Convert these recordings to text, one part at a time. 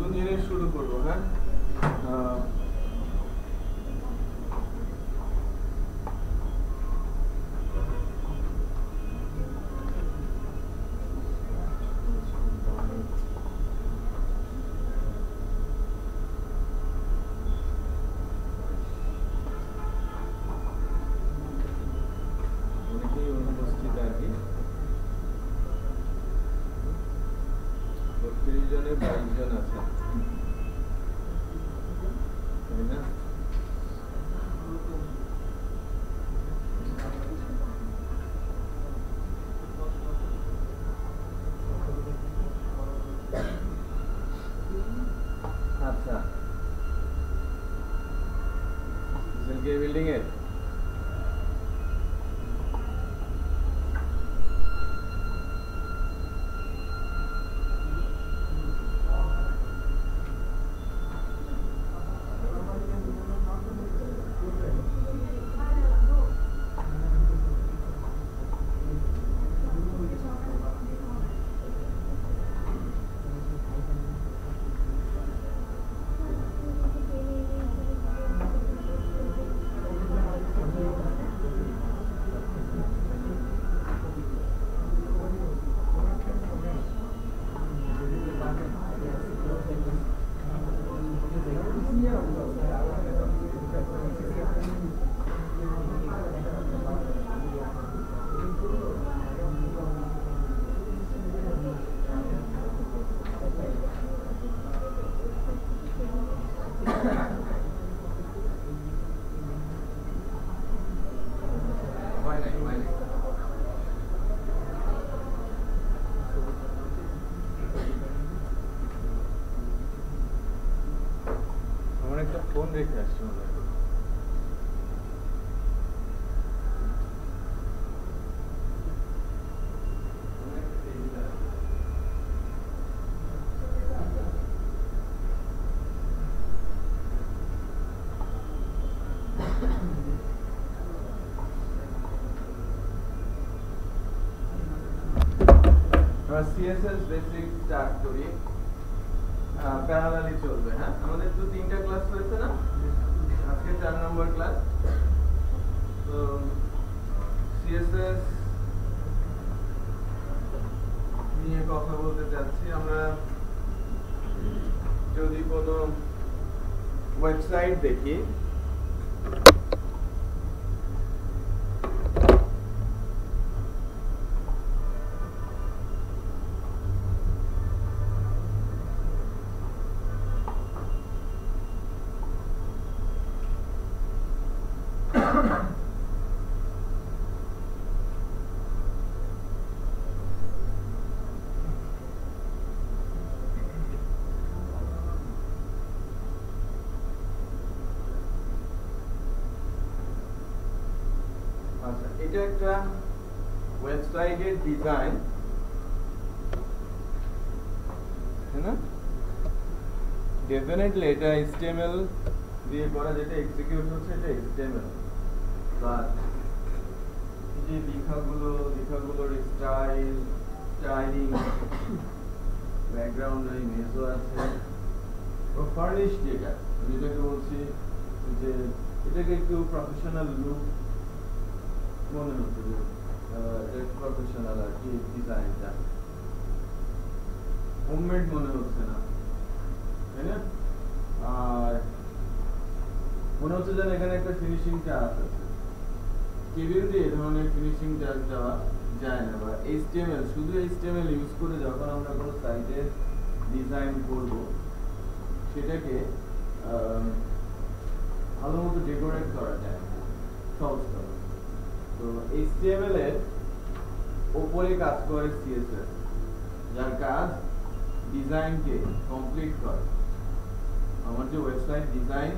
নতুন জিনিস শুরু করবো। হ্যাঁ, অনেকেই অনুপস্থিত আর কি। 32 জনে 22 জন আছে, তাই না? আচ্ছা, বিল্ডিং এর আমার একটা ফোন রেখে আসছি মনে হয়। সিএসএস বেসিক স্টার্ট করি, প্যারালালি চলবে। হ্যাঁ, আমাদের তো 3টা ক্লাস হয়েছে না, আজকে 4 নম্বর ক্লাস। তো সিএসএস নিয়ে কথা বলতে চাচ্ছি আমরা। যদি কোনো ওয়েবসাইট দেখি, আচ্ছা, এটা একটা ওয়েবসাইটের ডিজাইন, তাই না? ডেফিনেটলি এটা HTML দিয়ে করা, যেটা এক্সিকিউট হচ্ছে এটা HTML। বাট এই যে লেখাগুলোর স্টাইলিং, ব্যাকগ্রাউন্ড ইমেজও আছে, ও ফার্নিশ যেটাকে বলছি, যে এটাকে একটু প্রফেশনাল লুক মনে হচ্ছে, যে প্রফেশনাল আর কি ডিজাইনটা, হোমমেড মনে হচ্ছে না, তাই না? আর মনে হচ্ছে যেন এখানে একটা ফিনিশিং টাচ আছে। কেবিল দিয়ে এই ধরনের ফিনিশিং টাচ দেওয়া যায় না, বা HTML, শুধু HTML ইউজ করে যখন আমরা কোনো সাইটের ডিজাইন করব, সেটাকে ভালো মতো ডেকোরেট করা যায় সহজ করে। তো HTML এর উপরে কাজ করে CSS, যার কাজ ডিজাইনকে কমপ্লিট করে। আমার যে ওয়েবসাইট ডিজাইন,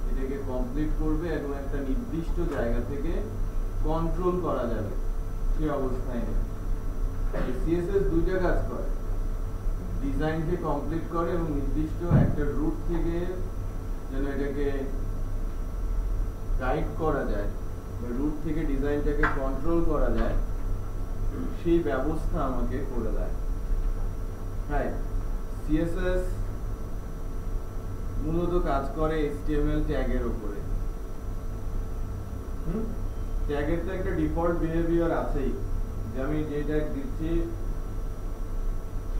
এটাকে কমপ্লিট করবে এবং একটা নির্দিষ্ট জায়গা থেকে কন্ট্রোল করা যাবে সেই অবস্থায় নেই। CSS দুইটা কাজ করে, ডিজাইনকে কমপ্লিট করে এবং নির্দিষ্ট একটা রুট থেকে যেন এটাকে গাইড করা যায়, রুট থেকে ডিজাইনটাকে কন্ট্রোল করা যায়, সেই ব্যবস্থা আমাকে করে দেয়। রাইট, CSS মূলত কাজ করে HTML ট্যাগের উপরে। ট্যাগের তো একটা ডিফল্ট বিহেভিয়ার আছেই, যে আমি যে ট্যাগ দিচ্ছি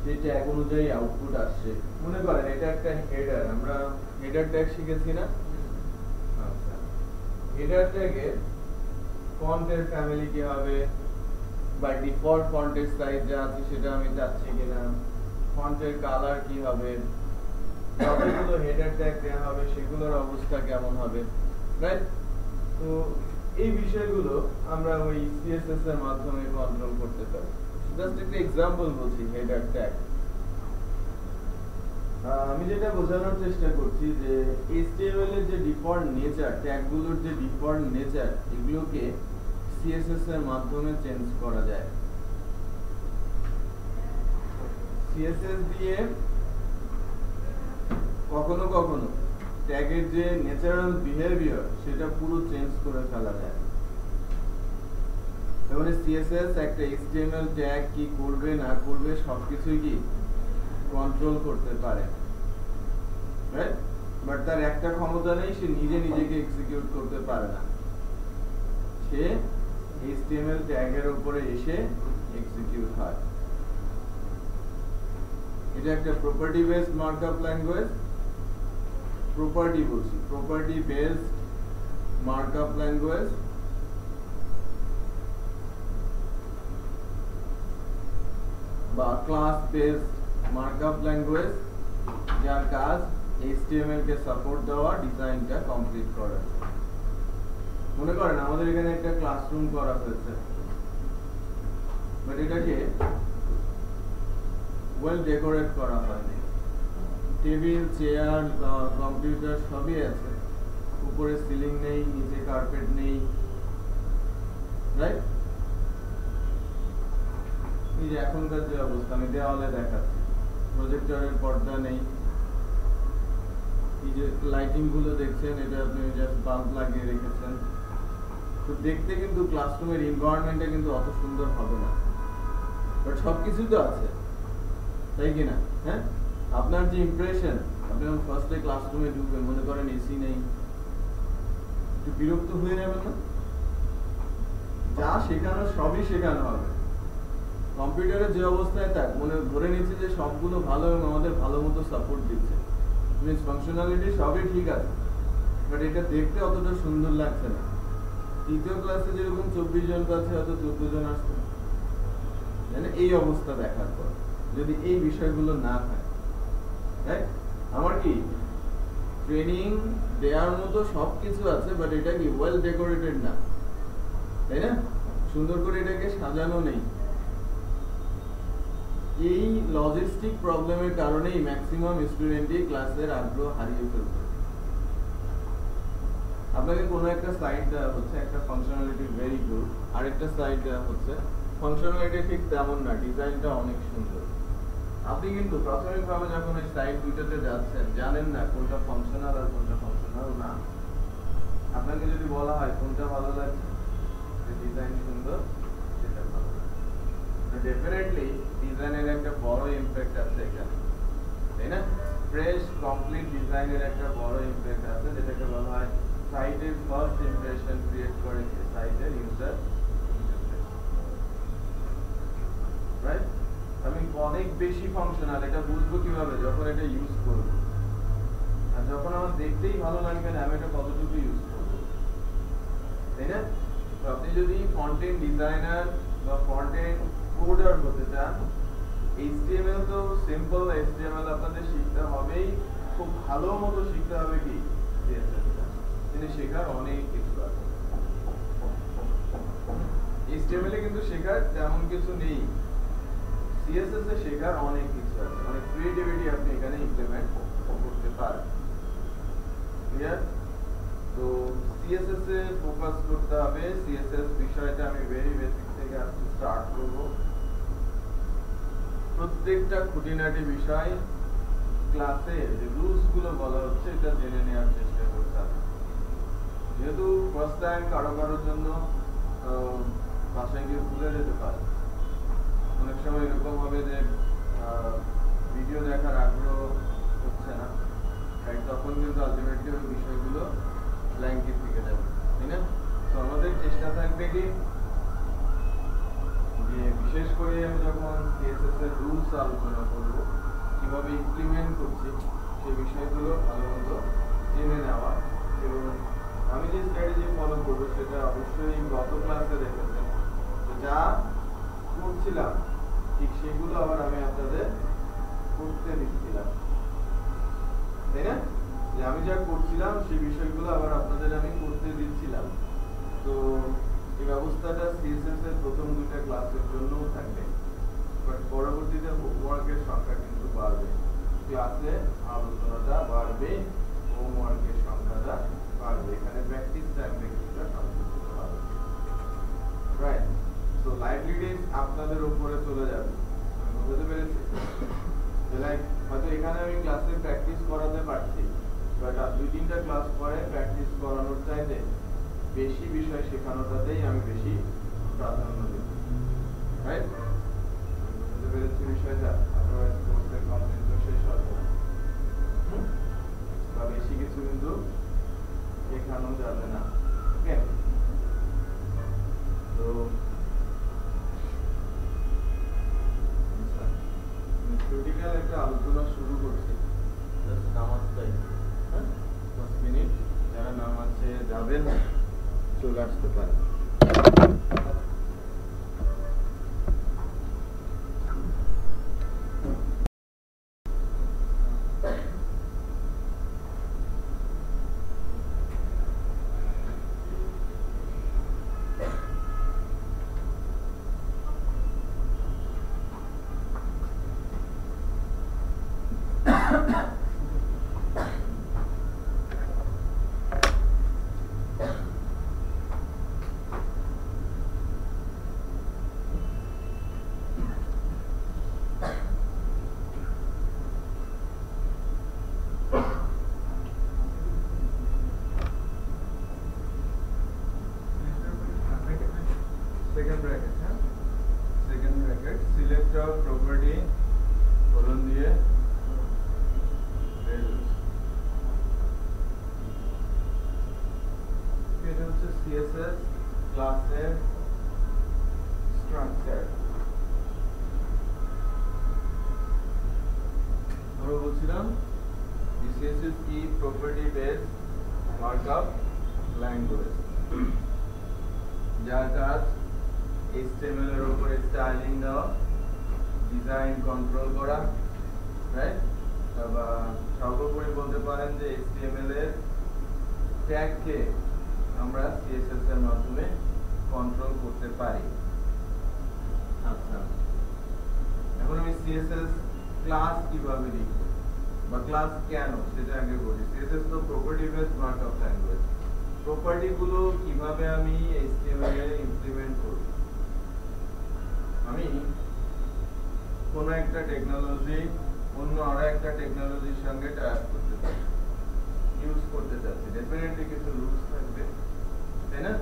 সেই ট্যাগ অনুযায়ী আউটপুট আসছে। মনে করেন এটা একটা হেডার, আমরা হেডার ট্যাগ শিখেছি না? আচ্ছা, হেডার ট্যাগের ফন্টের ফ্যামিলি কি হবে, বা ডিফল্ট ফন্টের সাইজ যা আছে সেটা আমি চাচ্ছি কিনা, ফন্টের কালার কি হবে, যতগুলো হেডার ট্যাগ দেওয়া হবে সেগুলোর অবস্থা কেমন হবে, রাইট? তো এই বিষয়গুলো আমরা ওই সিএসএস এর মাধ্যমে কন্ট্রোল করতে পারি। জাস্ট একটা এক্সাম্পল বলছি হেডার ট্যাগ। আমি যেটা বোঝানোর চেষ্টা করছি যে HTML এর যে ডিফল্ট নেচার, ট্যাগগুলোর যে ডিফল্ট নেচার, এগুলোকে সিএসএস এর মাধ্যমে চেঞ্জ করা যায়। সিএসএস দিয়ে কখনো কখনো ট্যাগের যে ন্যাচারাল বিহেভিয়ার সেটা পুরো চেঞ্জ করে ফেলা যায়। তাহলে সিএসএস একটা HTML ট্যাগ কি করবে না করবে সবকিছুই কি কন্ট্রোল করতে পারে, রাইট? বাট তার একটা ক্ষমতা নেই, সে নিজে নিজেকে এক্সিকিউট করতে পারে না, সে HTML ট্যাগের উপরে এসে এক্সিকিউট হয়। এটা একটা property based markup language, property বলছি, প্রপার্টি বেসড মার্কআপ ল্যাঙ্গুয়েজ। বা ক্লাস বেসড মার্কআপ ল্যাঙ্গুয়েজ, যার কাজ HTML কে সাপোর্ট দেওয়া, ডিজাইনটা কমপ্লিট করা। মনে করেন আমাদের এখানে একটা ক্লাসরুম করা হয়েছে, বাট এটাকে ওয়েল ডেকোরেট করা হয়নি। টেবিল, চেয়ার, কম্পিউটার সবই আছে, উপরে সিলিং নেই, নিচে কার্পেট নেই, রাইট? এই যে এখনকার যে অবস্থা আমি দেওয়ালে দেখাচ্ছি, প্রজেক্টরের পর্দা নেই, এই যে লাইটিং গুলো দেখছেন এটা আপনি জাস্ট বাল্ব লাগিয়ে রেখেছেন। তো দেখতে কিন্তু ক্লাসরুমের এনভায়রনমেন্টটা কিন্তু অত সুন্দর হবে না, বাট সবকিছু তো আছে, তাই কিনা? হ্যাঁ, আপনার যে ইমপ্রেশন, আপনি যখন ফার্স্টে ক্লাসরুমে ঢুকবেন, মনে করেন এসি নেই, একটু বিরক্ত হয়ে যাবেন না? যা শেখানো সবই শেখানো হবে। কম্পিউটারের যে অবস্থায় থাক, মনে ধরে নিচ্ছে যে সবগুলো ভালো এবং আমাদের ভালো মতো সাপোর্ট দিচ্ছে, মিনস ফাংশনালিটি সবই ঠিক আছে, বাট এটা দেখতে অতটা সুন্দর লাগছে না। তৃতীয় ক্লাসে যেরকম 24 জন আছে, হয়তো 14 জন আসছে, মানে এই অবস্থা দেখার পর যদি এই বিষয়গুলো না থাকে, রাইট? আমার কি ট্রেনিং দেওয়ার মতো সবকিছু আছে, বাট এটা কি ওয়েল ডেকোরেটেড না, তাই না? সুন্দর করে এটাকে সাজানো নেই। এই লজিস্টিক প্রবলেমের কারণেই ম্যাক্সিমাম স্টুডেন্টই ক্লাসের আগ্রহ হারিয়ে ফেলছে। আপনাকে কোনো একটা সাইট দেওয়া হচ্ছে, একটা ফাংশনালিটি ভেরি গুড, আরেকটা সাইট দেওয়া হচ্ছে ফাংশনালিটি ঠিক তেমন না, ডিজাইনটা অনেক সুন্দর। আপনি কিন্তু প্রাথমিকভাবে যখন এই সাইট দুইটাতে যাচ্ছেন, জানেন না কোনটা ফাংশনাল আর কোনটা ফাংশনাল না। আপনাকে যদি বলা হয় কোনটা ভালো লাগছে, ডিজাইন সুন্দর, সেটা ভালো লাগছে, ডেফিনেটলি ডিজাইনের একটা বড় ইমপ্যাক্ট আছে এখানে, তাই না? ফ্রেশ কমপ্লিট ডিজাইনের একটা বড় ইমপ্যাক্ট আছে, যেটাকে বলা হয় সাইটের ফার্স্ট ইমপ্রেশন ক্রিয়েট করে সাইটের ইউজার ইন্টারফেস, রাইট? আমি অনেক বেশি ফাংশনাল, এটা বুঝবো কিভাবে? যখন এটা ইউজ করব, আর যখন আমার দেখতেই ভালো লাগবে না আমি এটা কতটুকু ইউজ করব, তাই না? তো আপনি যদি কন্টেন্ট ডিজাইনার বা কন্টেন্ট কোডার হতে চান, HTML তো সিম্পল, HTML আপনাদের শিখতে হবেই, খুব ভালো মতো শিখতে হবে কি CSS টা, কিন্তু শেখার অনেক কিছু আছে। HTML এ কিন্তু শেখার তেমন কিছু নেই, CSS এ শেখার অনেক কিছু আছে, অনেক ক্রিয়েটিভিটি আপনি এখানে ইমপ্লিমেন্ট করতে পারেন। ক্লিয়ার? তো CSS এ ফোকাস করতে হবে। CSS বিষয়টা আমি ভেরি বেসিক থেকে আজকে স্টার্ট করব। প্রত্যেকটা খুঁটিনাটি বিষয় ক্লাসে যে রুলস গুলো বলা হচ্ছে এটা জেনে নেওয়ার চেষ্টা করতে হবে। যেহেতু ফার্স্ট টাইম কারোর জন্য বাসায় গিয়ে ভুলে যেতে পারে, অনেক সময় এরকম হবে যে ভিডিও দেখার আগ্রহ হচ্ছে না, তখন কিন্তু আলটিমেটলি ওই বিষয়গুলো ব্ল্যাঙ্কে থেকে যাবে, তাই না? তো আমাদের চেষ্টা থাকবে কি যে বিশেষ করে আমি যখন সিএসএস এর রুলস আলোচনা করব, কিভাবে ইমপ্লিমেন্ট করছি সেই বিষয়গুলো ভালো মতো জেনে নেওয়া। এবং আমি যে স্ট্র্যাটেজি ফলো করবো সেটা অবশ্যই গত ক্লাসে দেখেছেন, তো যা করছিলাম ঠিক সেগুলো আবার আমি আপনাদের করতে দিচ্ছিলাম, তাই না? যে আমি যা করছিলাম সেই বিষয়গুলো আবার আপনাদের আমি করতে দিচ্ছিলাম। তো এই ব্যবস্থাটা সিএসএস এর প্রথম দুটো ক্লাসের জন্যও থাকবে, বাট পরবর্তীতে হোমওয়ার্কের সংখ্যা কিন্তু বাড়বে, ক্লাসে আলোচনাটা বাড়বে, হোমওয়ার্কের সংখ্যাটা বাড়বে, এখানে প্র্যাকটিস টাইমে কিছুটা সংকুচিত হবে, রাইট? সো লাইব্রেরি আপনাদের উপরে চলে যাবে, আমি বুঝতে পেরেছি? লাইক হয়তো এখানে আমি ক্লাসে প্র্যাকটিস করাতে পারছি, বাট আর 2-3টা ক্লাস পরে প্র্যাকটিস করানোর চাইতে বেশি বিষয় শেখানোটাতেই আমি বেশি প্রাধান্য দেব, রাইট? বুঝতে পেরেছি বিষয়টা? আদারওয়াইজ কোর্সের কন্টেন্ট তো শেষ হবে না, বা বেশি কিছু কিন্তু শেখানো যাবে না, ওকে? তো থিওরিটিক্যাল একটা আলোচনা শুরু করছি, জাস্ট নামাজ টাইম, হ্যাঁ 10 মিনিট, যারা নামাজে যাবেন চলে আসতে পারে। Second bracket, huh? Second bracket, select a property, colon দিয়ে values. এটা হচ্ছে CSS ক্লাসের স্ট্রাকচার। আমরা বলছিলাম CSS কি প্রপার্টি বেসড মার্কআপ ল্যাঙ্গুয়েজ, যার কাজ HTML এর উপরে স্টাইলিং দেওয়া, ডিজাইন কন্ট্রোল করা, রাইট? বা সর্বোপরি বলতে পারেন যে HTML এর ট্যাগকে আমরা CSS এর মাধ্যমে কন্ট্রোল করতে পারি। আচ্ছা, এখন আমি CSS ক্লাস কিভাবে লিখব বা ক্লাস কেন সেটা আগে বলি। CSS তো property based markup language, property গুলো কিভাবে আমি HTML এ ইমপ্লিমেন্ট করব? আমি কোন একটা টেকনোলজি অন্য আরো একটা টেকনোলজির সঙ্গে টাই আপ করতে চাচ্ছি, ইউজ করতে চাচ্ছি, ডেফিনেটলি কিছু রুলস থাকবে, তাই না?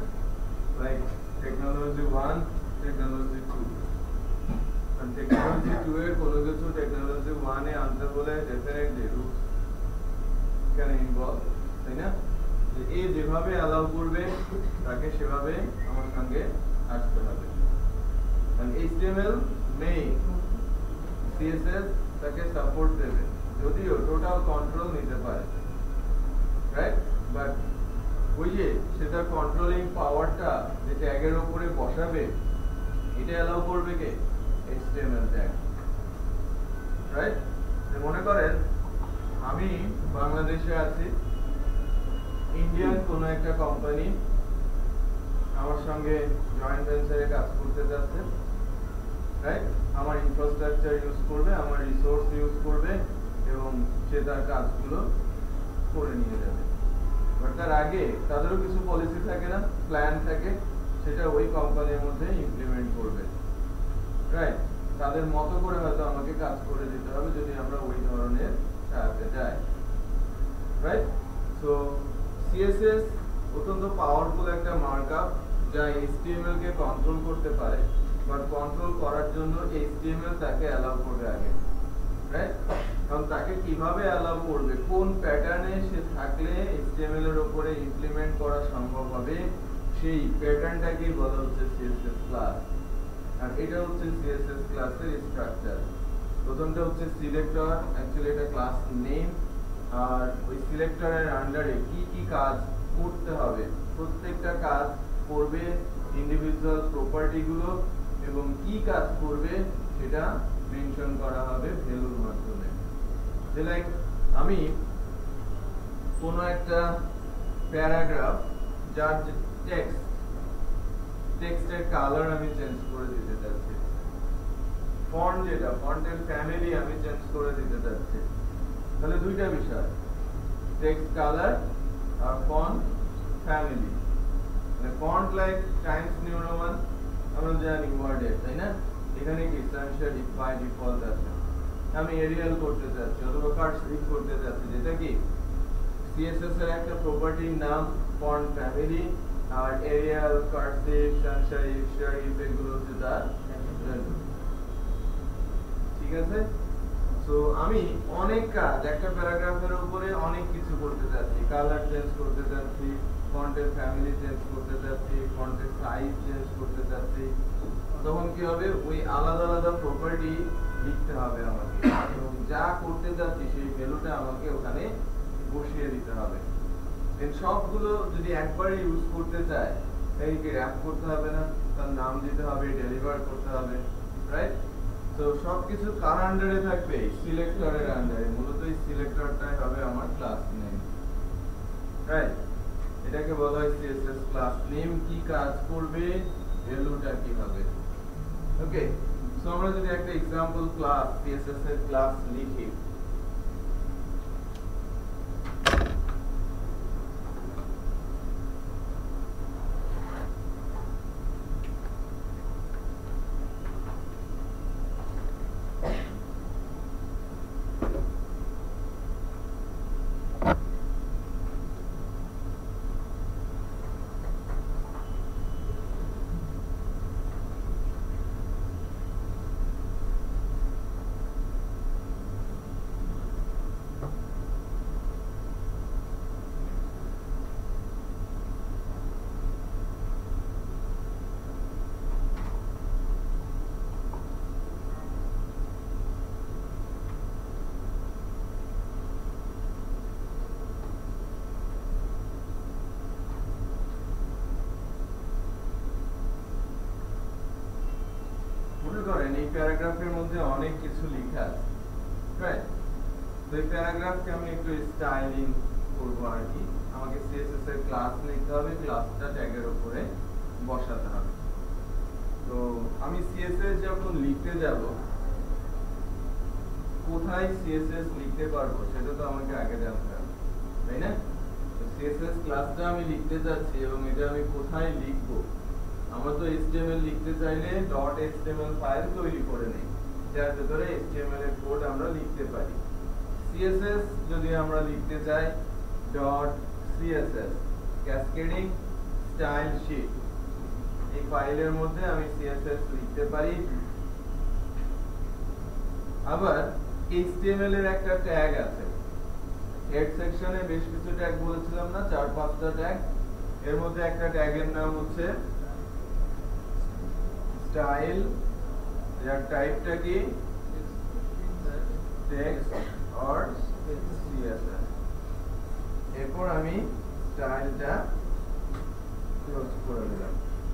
Like technology 1, technology 2, and technology 2 এর কোনো কিছু টেকনোলজি 1 এ আনতে বলে ডেফিনেটলি রুলস এখানে ইনভলভ, তাই না? যে এ যেভাবে অ্যালাউ করবে তাকে সেভাবে আমার সঙ্গে আসতে হবে। And HTML নেই, CSS তাকে সাপোর্ট দেবে, যদিও টোটাল কন্ট্রোল নিতে পারে, রাইট? বাট ওই যে সেটা কন্ট্রোলিং পাওয়ারটা যে ট্যাগের উপরে বসাবে এটা অ্যালাউ করবে কে? HTML tag, right? মনে করেন আমি বাংলাদেশে আছি, ইন্ডিয়ান কোনো একটা কোম্পানি আমার সঙ্গে জয়েন্ট ভেঞ্চারে কাজ করতে যাচ্ছে, রাইট? আমার ইনফ্রাস্ট্রাকচার ইউজ করবে, আমার রিসোর্স ইউজ করবে এবং সে তার কাজগুলো করে নিয়ে যাবে। বাট তার আগে তাদেরও কিছু পলিসি থাকে না, প্ল্যান থাকে, সেটা ওই কোম্পানির মধ্যে ইমপ্লিমেন্ট করবে, রাইট? তাদের মতো করে হয়তো আমাকে কাজ করে দিতে হবে যদি আমরা ওই ধরনের সাথে যাই, রাইট? সো CSS অত্যন্ত পাওয়ারফুল একটা মার্কআপ যা HTML কে কন্ট্রোল করতে পারে, বাট কন্ট্রোল করার জন্য HTML তাকে অ্যালাউ করবে আগে, রাইট? কারণ তাকে কিভাবে অ্যালাউ করবে, কোন প্যাটার্নে সে থাকলে HTML এর উপরে ইমপ্লিমেন্ট করা সম্ভব হবে, সেই প্যাটার্নটাকেই বলা হচ্ছে CSS ক্লাস। আর এটা হচ্ছে CSS ক্লাসের স্ট্রাকচার। প্রথমটা হচ্ছে সিলেক্টর, অ্যাকচুয়ালি এটা ক্লাস নেম। আর ওই সিলেক্টরের আন্ডারে কি কি কাজ করতে হবে, প্রত্যেকটা কাজ করবে ইন্ডিভিজুয়াল প্রপার্টি গুলো, এবং কি কাজ করবে সেটা মেনশন করা হবে ভ্যালুর মাধ্যমে। লাইক আমি কোনো একটা প্যারাগ্রাফ যার টেক্সটের কালার আমি চেঞ্জ করে দিতে চাচ্ছি, ফন্ট যেটা ফন্টের ফ্যামিলি আমি চেঞ্জ করে দিতে চাচ্ছি, তাহলে দুইটা বিষয়, টেক্সট কালার আর ফন্ট ফ্যামিলি। মানে font like Times new Roman আমরা জানি ওয়ার্ডে, তাই না? এখানে কি সানশাইন বাই ডিফল্ট আছে, আমি এরিয়াল করতে চাচ্ছি অথবা কার্সিভ করতে চাচ্ছি, যেটা কি CSS এর একটা প্রপার্টির নাম ফন্ট ফ্যামিলি, আর এরিয়াল, কার্সিভ, সানশাইন, সেরিফ এগুলো হচ্ছে তার ভ্যালু। ঠিক আছে? সো আমি অনেক কাজ একটা প্যারাগ্রাফের উপরে অনেক কিছু করতে চাচ্ছি, কালার চেঞ্জ করতে চাচ্ছি, ফন্টের ফ্যামিলি চেঞ্জ করতে চাচ্ছি, ফন্টের সাইজ চেঞ্জ করতে চাচ্ছি, তখন কি হবে, ওই আলাদা আলাদা প্রপার্টি লিখতে হবে আমাকে, এবং যা করতে চাচ্ছি সেই ভ্যালুটা আমাকে ওখানে বসিয়ে দিতে হবে। দেন সবগুলো যদি একবারে ইউজ করতে চায় তাই কি র‍্যাপ করতে হবে না, তার নাম দিতে হবে, ডেলিভার করতে হবে, রাইট? তো সবকিছু কার আন্ডারে থাকবে, সিলেক্টরের আন্ডারে। মূলত এই সিলেক্টরটাই হবে আমার ক্লাস নেম, রাইট? এটাকে বলা হয় CSS ক্লাস নেম। কি কাজ করবে, ভ্যালুটা কি হবে। ওকে, সো আমরা যদি একটা एग्जांपल ক্লাস CSS এর ক্লাস লিখি, এই প্যারাগ্রাফের মধ্যে অনেক কিছু লেখা আছে, রাইট? তো এই প্যারাগ্রাফকে আমি একটু স্টাইলিং করব আর কি। আমাকে CSS এর ক্লাস লিখতে হবে, ক্লাসটা ট্যাগের উপরে বসাতে হবে। তো আমি CSS যখন লিখতে যাব, কোথায় CSS লিখতে পারবো সেটা তো আমাকে আগে জানতে হবে, তাই না? তো CSS ক্লাসটা আমি লিখতে যাচ্ছি এবং এটা আমি কোথায় লিখবো। আমরা তো HTML লিখতে চাইলে .html ফাইল তৈরি করে নেই, যার ভিতরে HTML এর কোড আমরা লিখতে পারি। CSS যদি আমরা লিখতে চাই .css ক্যাসকেডিং স্টাইল শীট, এই ফাইলের মধ্যে আমি CSS লিখতে পারি। আবার HTML এর একটা ট্যাগ আছে, হেড সেকশনে বেশ কিছু ট্যাগ বলেছিলাম না, 4-5টা ট্যাগ। এর মধ্যে একটা ট্যাগের নাম হচ্ছে স্টাইল, যার টাইপটা কি টেক্সট অর CSS। এরপর আমি স্টাইলটা ক্লোজ করে দিলাম।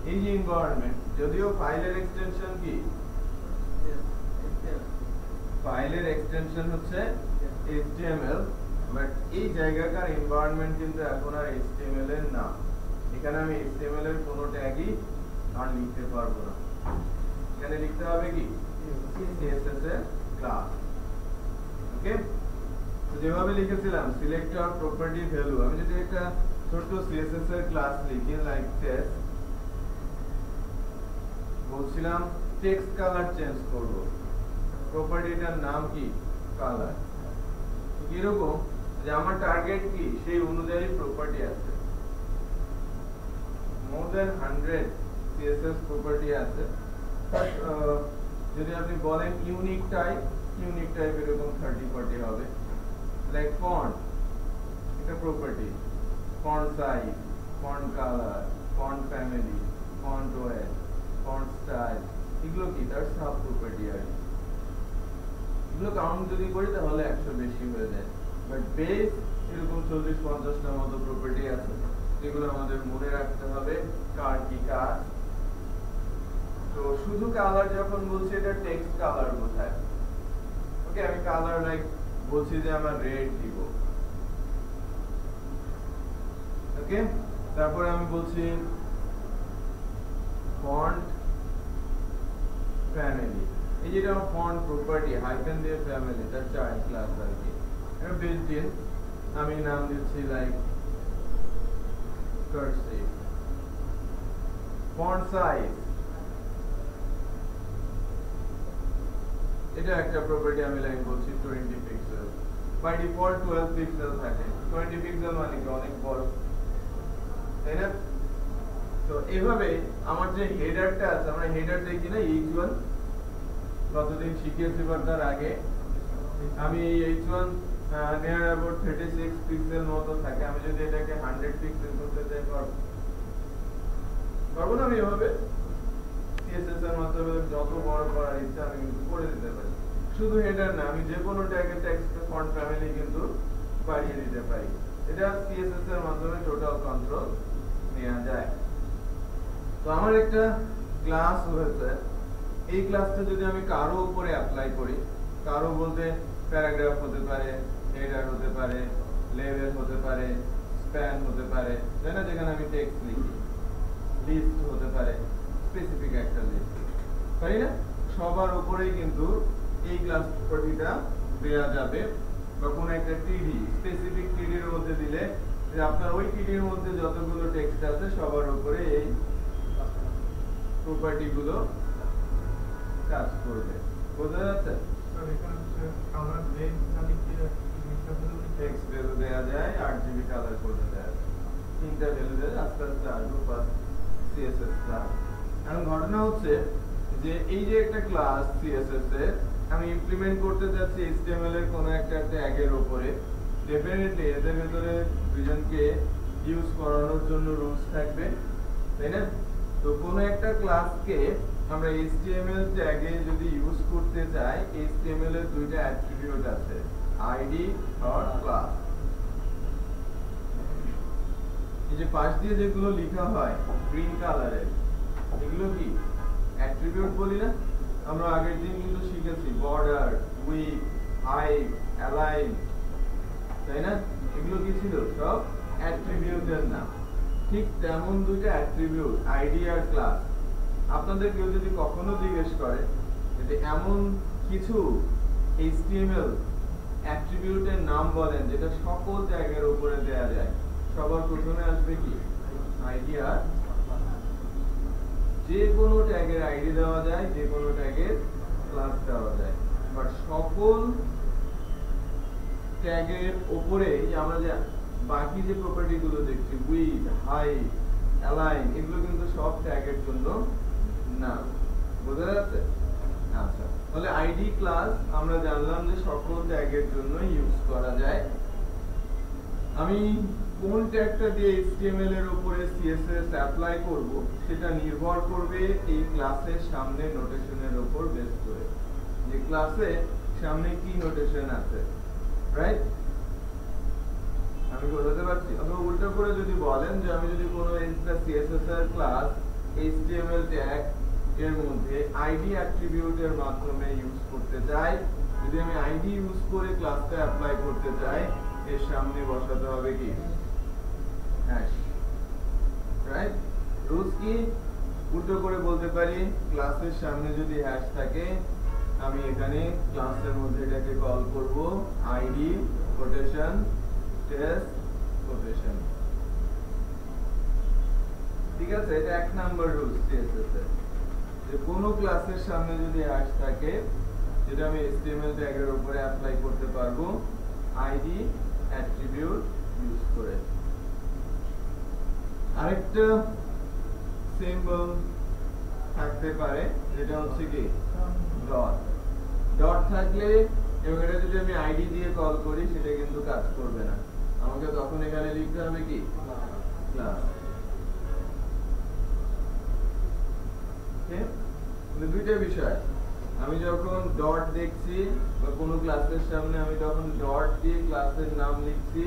এই যে এনভায়রনমেন্ট, যদিও ফাইলের এক্সটেনশন কি, ফাইলের এক্সটেনশন হচ্ছে HTML, বাট এই জায়গাকার এনভায়রনমেন্ট কিন্তু এখন আর HTML এর না। এখানে আমি HTML এর কোনো ট্যাগই আর লিখতে পারবো না, এখানে লিখতে হবে কি CSS এর ক্লাস। ওকে, তো যেভাবে লিখেছিলাম সিলেক্টর, প্রপার্টি, ভ্যালু, আমি যদি একটা ছোট CSS এর ক্লাস লিখি লাইক টেক্সট, বলছিলাম টেক্সট কালার চেঞ্জ করব, প্রপার্টিটার নাম কি কালার। এরকম যে আমার টার্গেট কি সেই অনুযায়ী প্রপার্টি আছে, মোর দ্যান 100 CSS প্রপার্টি আছে। যদি আপনি বলেন ইউনিক টাইপ, ইউনিক টাইপ এরকম 30-40 হবে। লাইক ফন্ট, এটা property, font size, font colour, font family, font wait, font style, এগুলো কি তার সাব প্রপার্টি আর এগুলো কাউন্ট যদি করি তাহলে 100 বেশি হয়ে যায়। বাট বেস এরকম 40-50টার মতো প্রপার্টি আছে যেগুলো আমাদের মনে রাখতে হবে কার কি কাজ। তো শুধু কালার যখন বলছি এটা টেক্সট কালার বোঝায়। ওকে, আমি কালার লাইক বলছি যে আমার রেড দিব। ওকে, তারপরে আমি বলছি ফন্ট ফ্যামিলি, এই যেটা ফন্ট প্রপার্টি হাইফেন দিয়ে ফ্যামিলি তার চাইল্ড ক্লাস আর কি, এটা বিল্ট ইন। আমি নাম দিচ্ছি লাইক কার্সিভ। ফন্ট সাইজ, এটা একটা প্রপার্টি আমি লাইক বলছি 20 পিক্সেল। বাই ডিফল্ট 12 পিক্সেল থাকে, 20 পিক্সেল মানে কি অনেক বড়, তাই না? তো এইভাবে আমার যে হেডারটা আছে, আমরা হেডার দেখি না H1, কতদিন শিখিয়েছি তার আগে আমি H1 নিয়ার অ্যাবাউট 36 পিক্সেল মতো থাকে। আমি যদি এটাকে 100 পিক্সেল করতে চাই পারবো না? আমি এভাবে CSS এর মাধ্যমে যত বড় করার ইচ্ছা আমি কিন্তু করে দিতে পারি। শুধু হেডার না, আমি যে কোনো ট্যাগের টেক্সট ফন্ট ফ্যামিলি কিন্তু বাড়িয়ে দিতে পারি। এটা CSS এর মাধ্যমে টোটাল কন্ট্রোল নেওয়া যায়। তো আমার একটা ক্লাস হয়েছে, এই ক্লাসটা যদি আমি কারো উপরে অ্যাপ্লাই করি, কারো বলতে প্যারাগ্রাফ হতে পারে, হেডার হতে পারে, লেভেল হতে পারে, স্প্যান হতে পারে, তাই না? যেখানে আমি টেক্সট লিখি, লিস্ট হতে পারে, স্পেসিফিক একটা লিস্ট, তাই না? সবার উপরেই কিন্তু এই ক্লাস প্রপার্টিটা দেয়া যাবে। বা কোনো একটা টিডি, স্পেসিফিক টিডির মধ্যে দিলে যে আপনার ওই টিডির মধ্যে যতগুলো টেক্সট আছে সবার উপরে এই প্রপার্টি গুলো কাজ করবে। বোঝা যাচ্ছে? টেক্সট ভ্যালু দেয়া যায়, 8GB কালার কোড দেয়া যায়, তিনটা ভ্যালু দেয়, আস্তে আস্তে আসবে পাস CSS ক্লাস। এখন ঘটনা হচ্ছে যে এই যে একটা ক্লাস CSS এর আমি ইমপ্লিমেন্ট করতে যাচ্ছি HTML এর কোনো একটা ট্যাগের উপরে, ডেফিনেটলি এদের ভিতরে দুজনকে ইউজ করানোর জন্য রুলস থাকবে, তাই না? তো কোনো একটা ক্লাসকে আমরা HTML ট্যাগে যদি ইউজ করতে চাই, HTML এর দুইটা অ্যাট্রিবিউট আছে, আইডি আর ক্লাস। এই যে পাশ দিয়ে যেগুলো লেখা হয় গ্রিন কালারের, এগুলো কি অ্যাট্রিবিউট বলি না? আমরা আগের দিন কিন্তু শিখেছি বর্ডার, উইডথ, হাইট, অ্যালাইন, তাই না? এগুলো কি ছিল? সব অ্যাট্রিবিউটের নাম। ঠিক তেমন দুইটা অ্যাট্রিবিউট, আইডি আর ক্লাস। আপনাদের কেউ যদি কখনো জিজ্ঞেস করে যে এমন কিছু HTML অ্যাট্রিবিউটের নাম বলেন যেটা সকল ট্যাগের উপরে দেয়া যায়, সবার প্রথমে আসবে কি? আইডি আর যে কোনো ট্যাগের আইডি দেওয়া যায়, যে কোনো ট্যাগের ক্লাস দেওয়া যায়, বাট সকল ট্যাগের উপরে আমরা যে বাকি যে প্রপার্টি গুলো দেখছি, উইডথ, হাইট, অ্যালাইন, এগুলো কিন্তু সব ট্যাগের জন্য না। বোঝা যাচ্ছে? আচ্ছা, তাহলে আইডি ক্লাস আমরা জানলাম যে সকল ট্যাগের জন্য ইউজ করা যায়। আমি কোন ট্যাগটা দিয়ে HTML এর উপরে CSS অ্যাপ্লাই করব সেটা নির্ভর করবে এই ক্লাসের সামনে নোটেশনের উপর বেস করে, যে ক্লাসে সামনে কি নোটেশন আছে, রাইট? আমি বোঝাতে পারছি? অথবা উল্টো করে যদি বলেন যে আমি যদি কোনো CSS এর ক্লাস HTML ট্যাগ এর মধ্যে আইডি অ্যাট্রিবিউটের মাধ্যমে ইউজ করতে চাই, যদি আমি আইডি ইউজ করে ক্লাসটা অ্যাপ্লাই করতে চাই, এর সামনে বসাতে হবে কি? Hash, right? রুলস কি? উল্টো করে বলতে পারি, ক্লাসের সামনে যদি হ্যাশ থাকে, আমি এখানে ক্লাসের মধ্যে এটাকে কল করব আইডি কোটেশন টেস্ট কোটেশন। ঠিক আছে? এটা এক নাম্বার রুলস CSS এর, যে কোনো ক্লাসের সামনে যদি হ্যাশ থাকে, যেটা আমি HTML ট্যাগের উপরে অ্যাপ্লাই করতে পারবো আইডি অ্যাট্রিবিউট ইউজ করে। আরেকটা সিম্বল থাকতে পারে যেটা হচ্ছে কি? ডট। ডট থাকলে এবং এটা যদি আমি আইডি দিয়ে কল করি সেটা কিন্তু কাজ করবে না, আমাকে তখন এখানে লিখতে হবে কি ক্লাস। দুইটা বিষয়, আমি যখন ডট দেখছি বা কোনো ক্লাসের সামনে আমি তখন ডট দিয়ে ক্লাসের নাম লিখছি,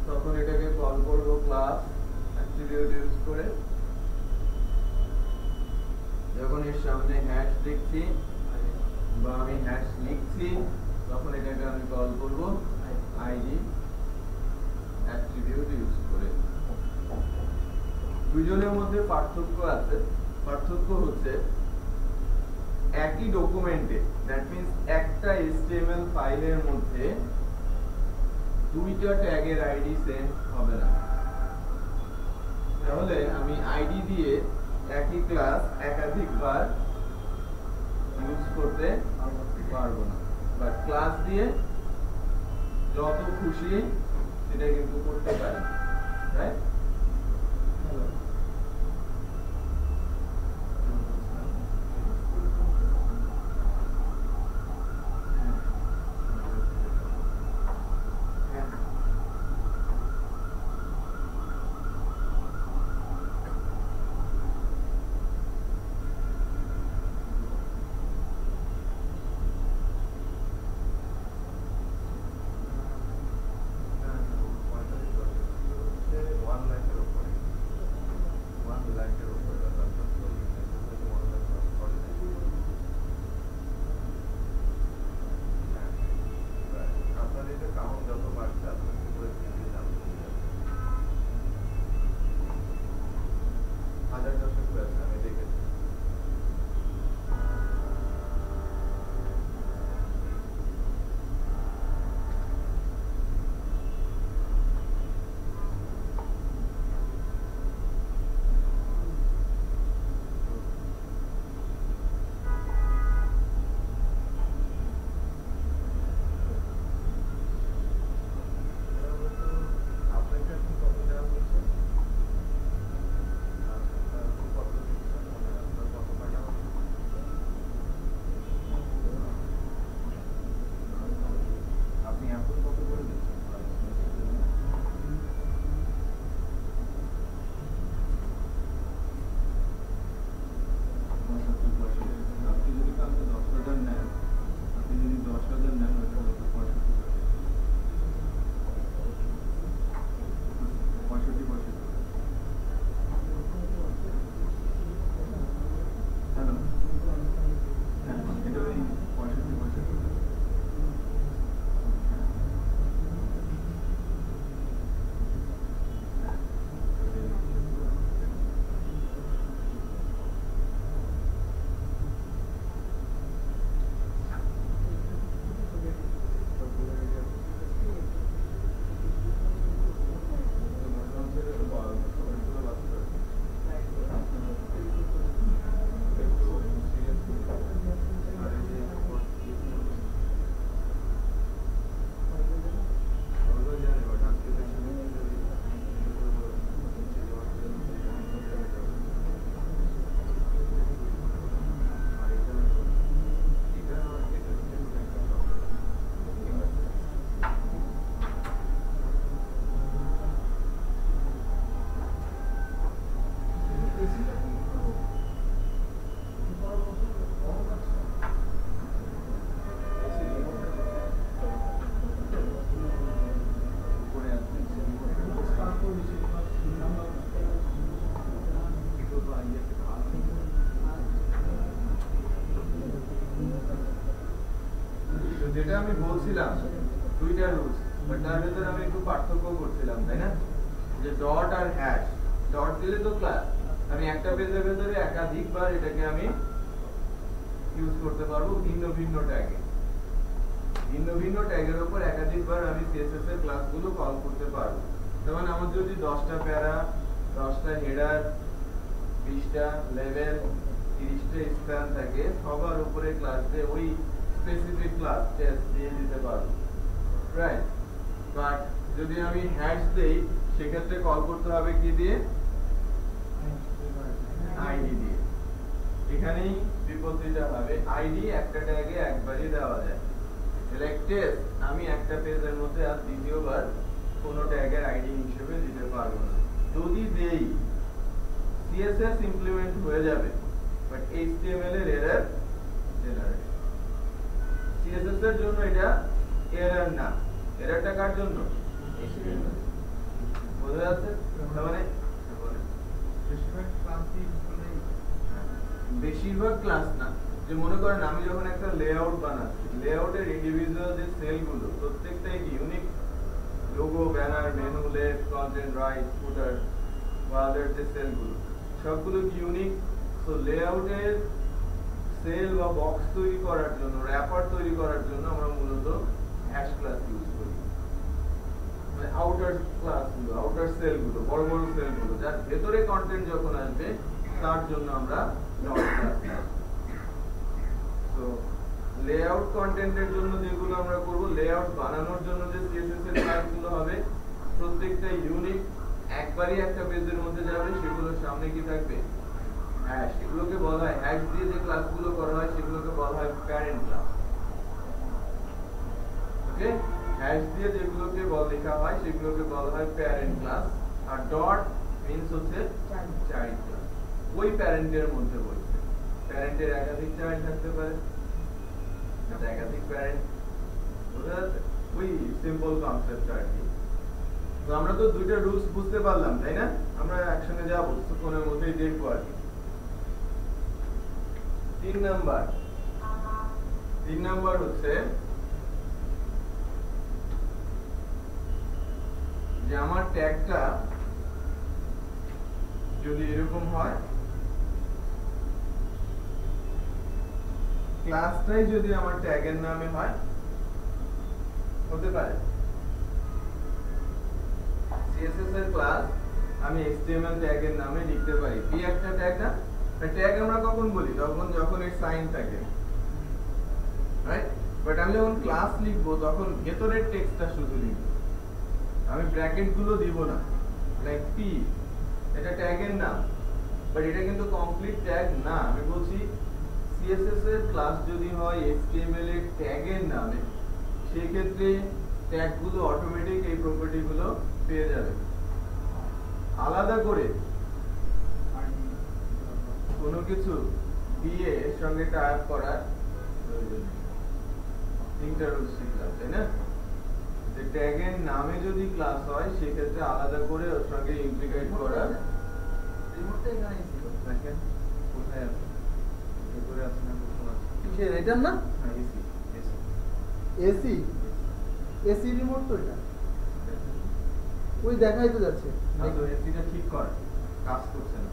তখন এটাকে কল করব ক্লাস অ্যাট্রিবিউট ইউজ করে। যখন এর সামনে হ্যাশ দেখছি বা আমি হ্যাশ লিখছি, তখন এটাকে আমি কল করব আইডি অ্যাট্রিবিউট ইউজ করে। দুইজনের মধ্যে পার্থক্য আছে, পার্থক্য হচ্ছে একই ডকুমেন্টে, দ্যাট মিন্স একটা HTML ফাইলের মধ্যে দুইটা ট্যাগের আইডি সেম হবে না। তাহলে আমি আইডি দিয়ে একই ক্লাস একাধিকবার ইউজ করতে পারবো না, বাট ক্লাস দিয়ে যত খুশি সেটা কিন্তু করতে পারি, রাইট? যেটা আমি বলছিলাম দুইটা রুলস, বাট তার ভিতরে আমি একটু পার্থক্য করছিলাম, তাই না? যে ডট আর হ্যাশ, ডট দিলে তো ক্লাস, আমি একটা পেজের ভিতরে একাধিকবার এটাকে আমি ইউজ করতে পারবো ভিন্ন ভিন্ন ট্যাগে, ভিন্ন ভিন্ন ট্যাগের উপর একাধিকবার আমি সিএসএস এর ক্লাসগুলো কল করতে পারবো। যেমন আমার যদি 10টা প্যারা, 10টা হেডার, 20টা লেভেল, 30টা স্প্যান থাকে, সবার উপরে ক্লাস দিয়ে ওই স্পেসিফিক ক্লাস টেস্ট দিয়ে দিতে পারবো, রাইট? বাট যদি আমি হ্যাশ দেই সেক্ষেত্রে কল করতে হবে কি দিয়ে? আইডি দিয়ে। এখানেই বিপত্তিটা হবে আইডি একটা ট্যাগে একবারই দেওয়া যায় টেস্ট আমি একটা পেজের মধ্যে আর দ্বিতীয়বার কোনো ট্যাগের আইডি হিসেবে দিতে পারবো না যদি দেই সিএসএস ইমপ্লিমেন্ট হয়ে যাবে বাট এইচটিএমএল এর এরর জেনারেট সিএসএস এর জন্য এটা এরর না এররটা কার জন্য এইচটিএমএল বোঝা যাচ্ছে তার মানে বেশিরভাগ ক্লাস না যে মনে করেন আমি যখন একটা লেআউট বানাচ্ছি লেআউটের ইন্ডিভিজুয়াল যে সেলগুলো প্রত্যেকটাই unique logo banner menu left content right footer বা আদার যে সেলগুলো সবগুলো ইউনিক সো লেআউটের সেল বা বক্স তৈরি করার জন্য র‍্যাপার তৈরি করার জন্য আমরা মূলত হ্যাশ ক্লাস ইউজ করি মানে আউটার ক্লাসগুলো আউটার সেলগুলো বড় বড় সেলগুলো যার ভেতরে কন্টেন্ট যখন আসবে তার জন্য আমরা ডট ক্লাস তো লেআউট কন্টেন্টের জন্য যেগুলো আমরা করব লেআউট বানানোর জন্য যে সিএসএস এর ক্লাসগুলো হবে প্রত্যেকটা ইউনিক একবারই একটা পেজের মধ্যে যাবে সেগুলোর সামনে কি থাকবে হ্যাশ এগুলোকে বলা হয় হ্যাশ দিয়ে যে ক্লাসগুলো করা হয় সেগুলোকে বলা হয় প্যারেন্ট ক্লাস ওকে হ্যাশ দিয়ে যেগুলোকে লেখা হয় সেগুলোকে বলা হয় প্যারেন্ট ক্লাস আর ডট মিন্স হচ্ছে চাইল্ড ক্লাস ওই প্যারেন্টের মধ্যে বলছে প্যারেন্টের একাধিক চাইল্ড থাকতে পারে একাধিক প্যারেন্ট ওই সিম্পল কনসেপ্ট আর কি তো আমরা তো দুইটা রুলস বুঝতে পারলাম তাই না আমরা একসঙ্গে যাবো কোনের মধ্যেই দেখবো আর কি 3 নাম্বার হচ্ছে যে আমার ট্যাগটা যদি এরকম হয় ক্লাসটাই যদি আমার ট্যাগের নামে হয় হতে পারে সিএসএস এর ক্লাস আমি এইচটিএমএল ট্যাগের নামে লিখতে পারি কি একটা ট্যাগ না ট্যাগ আমরা কখন বলি যখন এর সাইন থাকে রাইট বাট আমি যখন ক্লাস লিখবো তখন ভেতরের টেক্সটটা শুধু লিখবো আমি ব্র্যাকেট গুলো দিব না লাইক পি এটা ট্যাগের নাম বাট এটা কিন্তু কমপ্লিট ট্যাগ না আমি বলছি সিএসএস এর ক্লাস যদি হয় এইচটিএমএল এর ট্যাগের নামে সেই ক্ষেত্রে ট্যাগ গুলো অটোমেটিক এই প্রপার্টি গুলো পেয়ে যাবে আলাদা করে কোনো কিছু দিয়ে এর সঙ্গে টাইপ করার প্রয়োজন নেই তিনটা রুলস শিখলাম তাই না যে ট্যাগের নামে যদি ক্লাস হয় সেক্ষেত্রে আলাদা করে ওর সঙ্গে ইমপ্লিকেট করার রিমোটটা এখানেই ছিল দেখেন কোথায় আছে ভিতরে আছে না কোথাও আছে কিসের এটা না হ্যাঁ এসি এসি এসি রিমোট তো এটা ওই দেখাই তো যাচ্ছে তো এসিটা ঠিক কর কাজ করছে না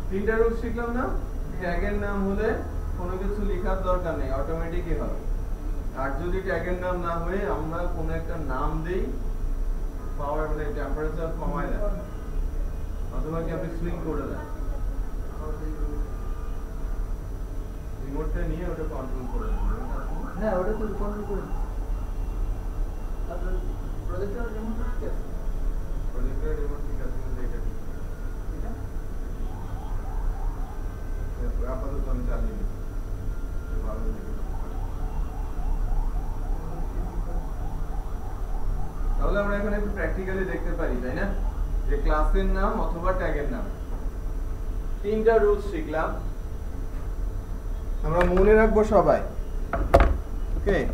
তিনটা রুল শিখলাম না ট্যাগের নাম হলে কোনো কিছু লেখার দরকার নেই অটোমেটিকই হবে আর যদি ট্যাগের নাম না হয়ে আমরা কোনো একটা নাম দেই পাওয়ার মানে টেম্পারেচার কমায় দেন অথবা কি আপনি সুইং করে দেন রিমোটটা নিয়ে ওটা কন্ট্রোল করে দেন হ্যাঁ ওটা তো কন্ট্রোল করে দিন আপনার প্রজেক্টর রিমোট ঠিক আছে প্রজেক্টর রিমোট ঠিক আছে কিন্তু এটা আপাতত আমি চালিয়ে নিচ্ছি তাহলে আমরা এখানে একটু প্র্যাকটিক্যালি দেখতে পারি তাই না যে ক্লাসের নাম অথবা ট্যাগের নাম তিনটা রুলস শিখলাম আমরা মনে রাখবো সবাই ওকে এই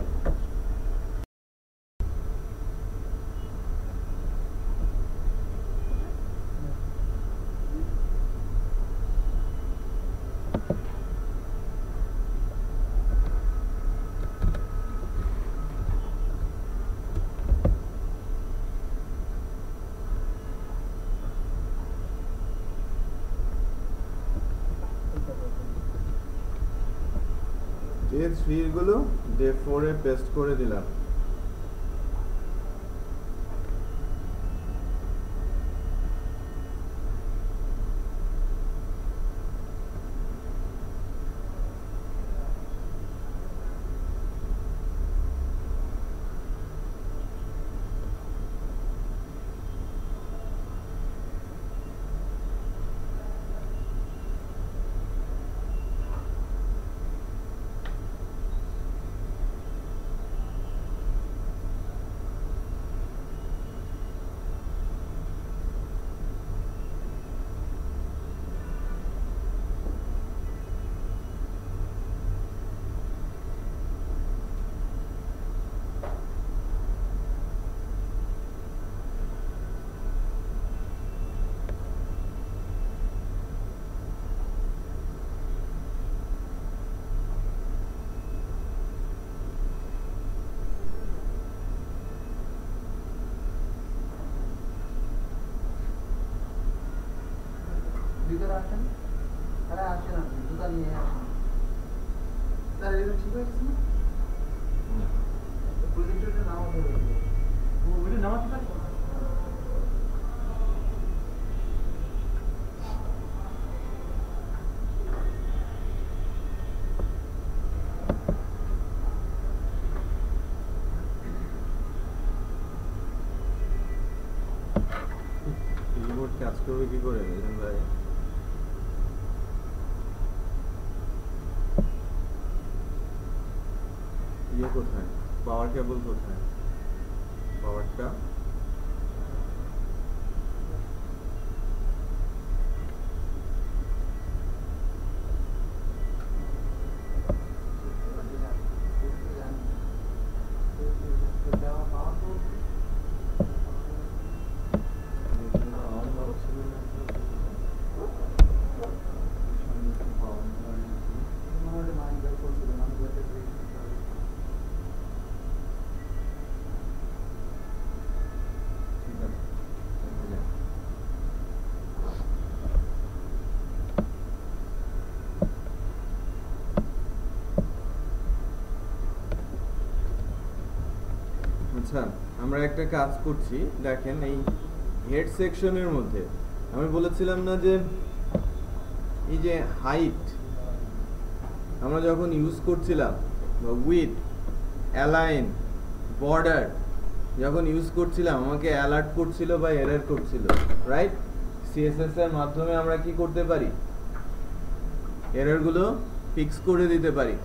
3 গুলো ডে 4 এ পেস্ট করে দিলাম আসেন, আরে আসেন, আপনি জুতা নিয়ে আসেন। তার এটা ঠিক হয়ে গেছে না? প্রজেক্টরটা নামাতে হবে। ওইটা নামাতে পারি? কিবোর্ড কাজ করবে কি করে মিলন ভাই? ইয়ে কোথায়, পাওয়ার কেবল কোথায়, পাওয়ারটা আচ্ছা। আমরা একটা কাজ করছি, দেখেন এই হেড সেকশনের মধ্যে আমি বলেছিলাম না যে এই যে হাইট আমরা যখন ইউজ করছিলাম, বা উইথ, অ্যালাইন, বর্ডার যখন ইউজ করছিলাম আমাকে অ্যালার্ট করছিল বা এরর করছিল, রাইট? সিএসএস এর মাধ্যমে আমরা কি করতে পারি, এররগুলো ফিক্স করে দিতে পারি।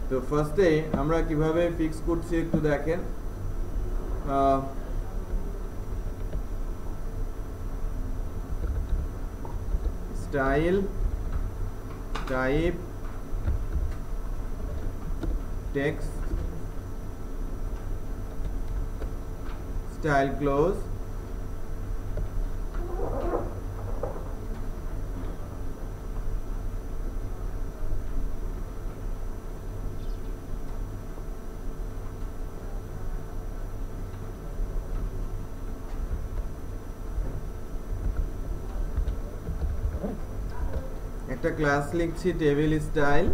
তো ফার্স্টে আমরা কিভাবে ফিক্স করছি একটু দেখেন। Style, type, text, style close, একটা ক্লাস লিখছি টেবিল স্টাইল,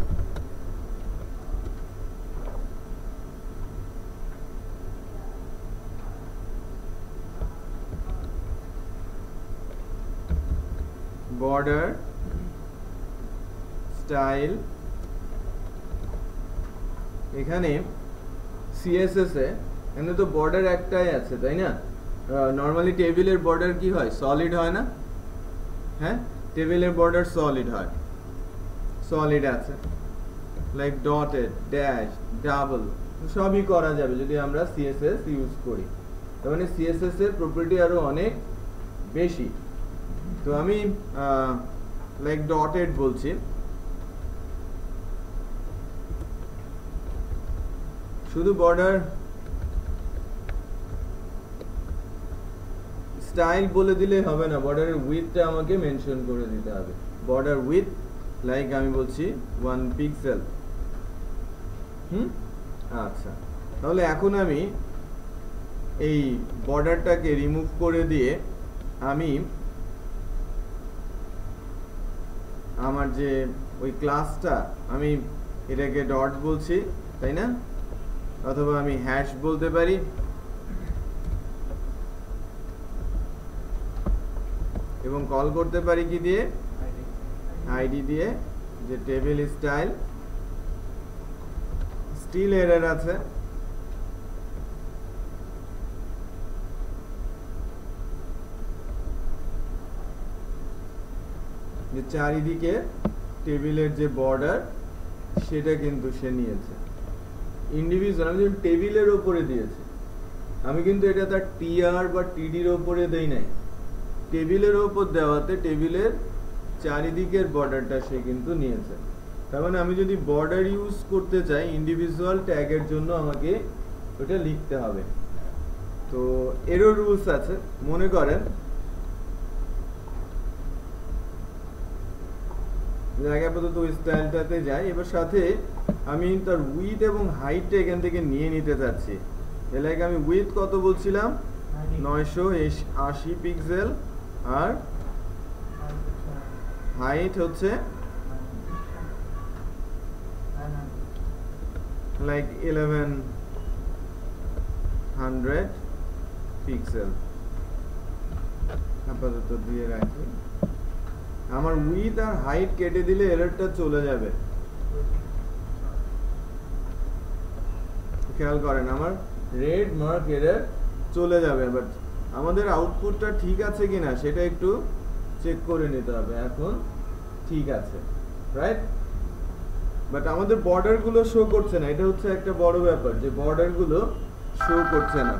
বর্ডার, স্টাইল। এখানে সিএসএস এ এখানে তো বর্ডার একটাই আছে, তাই না? নর্মালি টেবিলের বর্ডার কি হয়, সলিড হয় না? হ্যাঁ, টেবিলের বর্ডার সলিড হয়, সলিড আছে, লাইক ডটেড, ড্যাশ, ডাবল, সবই করা যাবে যদি আমরা সিএসএস ইউজ করি। তার মানে সিএসএস এর প্রপার্টি আরো অনেক বেশি। তো আমি লাইক ডটেড বলছি, শুধু বর্ডার স্টাইল বলে দিলে হবে না, বর্ডারের উইথটা আমাকে মেনশন করে দিতে হবে। বর্ডার উইথ লাইক আমি বলছি 1 পিক্সেল। আচ্ছা, তাহলে এখন আমি এই বর্ডারটাকে রিমুভ করে দিয়ে আমি আমার যে ওই ক্লাসটা আমি এটাকে ডট বলছি, তাই না? অথবা আমি হ্যাশ বলতে পারি। এবং কল করতে পারি কি দিয়ে, আইডি দিয়ে, যে টেবিল স্টাইল। স্টিল এরর আছে, যে চারিদিকে টেবিলের যে বর্ডার সেটা কিন্তু সে নিয়েছে ইন্ডিভিজুয়াল। আমি যখন টেবিলের ওপরে দিয়েছি, আমি কিন্তু এটা তার টিআর বা টিডির ওপরে দেই নাই, টেবিলের ওপর দেওয়াতে টেবিলের চারিদিকের বর্ডারটা সে কিন্তু নিয়েছে। তার মানে আমি যদি বর্ডার ইউজ করতে চাই ইন্ডিভিজুয়াল ট্যাগের জন্য আমাকে ওটা লিখতে হবে। তো এরও রুলস আছে। মনে করেন আগে আপাতত ওই স্টাইলটাতে যাই, এবার সাথে আমি তার উইথ এবং হাইটটা এখান থেকে নিয়ে নিতে চাচ্ছি। এর আমি উইথ কত বলছিলাম, 980 পিক্সেল, আর হাইট হচ্ছে লাইক 1100 পিক্সেল আপাতত দিয়ে রাখি। আমার উইথ আর হাইট কেটে দিলে এররটা চলে যাবে, খেয়াল করেন আমার রেড মার্ক এরর চলে যাবে। বাট আমাদের আউটপুটটা ঠিক আছে কিনা সেটা একটু চেক করে নিতে হবে। এখন ঠিক আছে, রাইট? বাট আমাদের বর্ডার গুলো শো করছে না, এটা হচ্ছে একটা বড় ব্যাপার যে বর্ডার গুলো শো করছে না।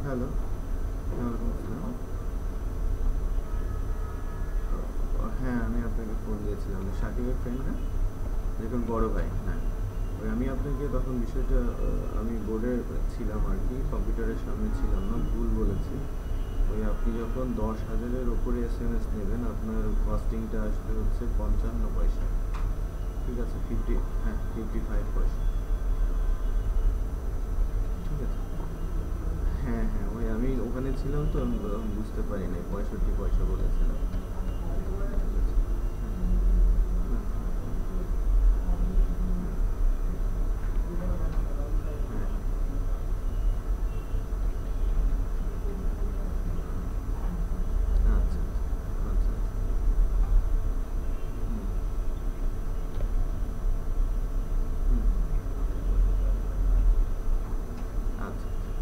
হ্যালো, হ্যাঁ আমি আপনাকে ফোন দিয়েছিলাম, সাকিবের ফ্রেন্ড না, দেখুন বড় ভাই। হ্যাঁ ওই আমি আপনাকে তখন বিষয়টা আমি বোর্ডে ছিলাম আর কি, কম্পিউটারের সামনে ছিলাম না, ভুল বলেছি। ওই আপনি যখন 10,000-এর ওপরে SMS নেবেন আপনার কস্টিংটা আসবে হচ্ছে 55 পয়সা, ঠিক আছে? 55 পয়সা, ঠিক আছে? হ্যাঁ হ্যাঁ ওই আমি ওখানে ছিলাম তো আমি বুঝতে পারি নাই, 65 পয়সা বলেছিলাম।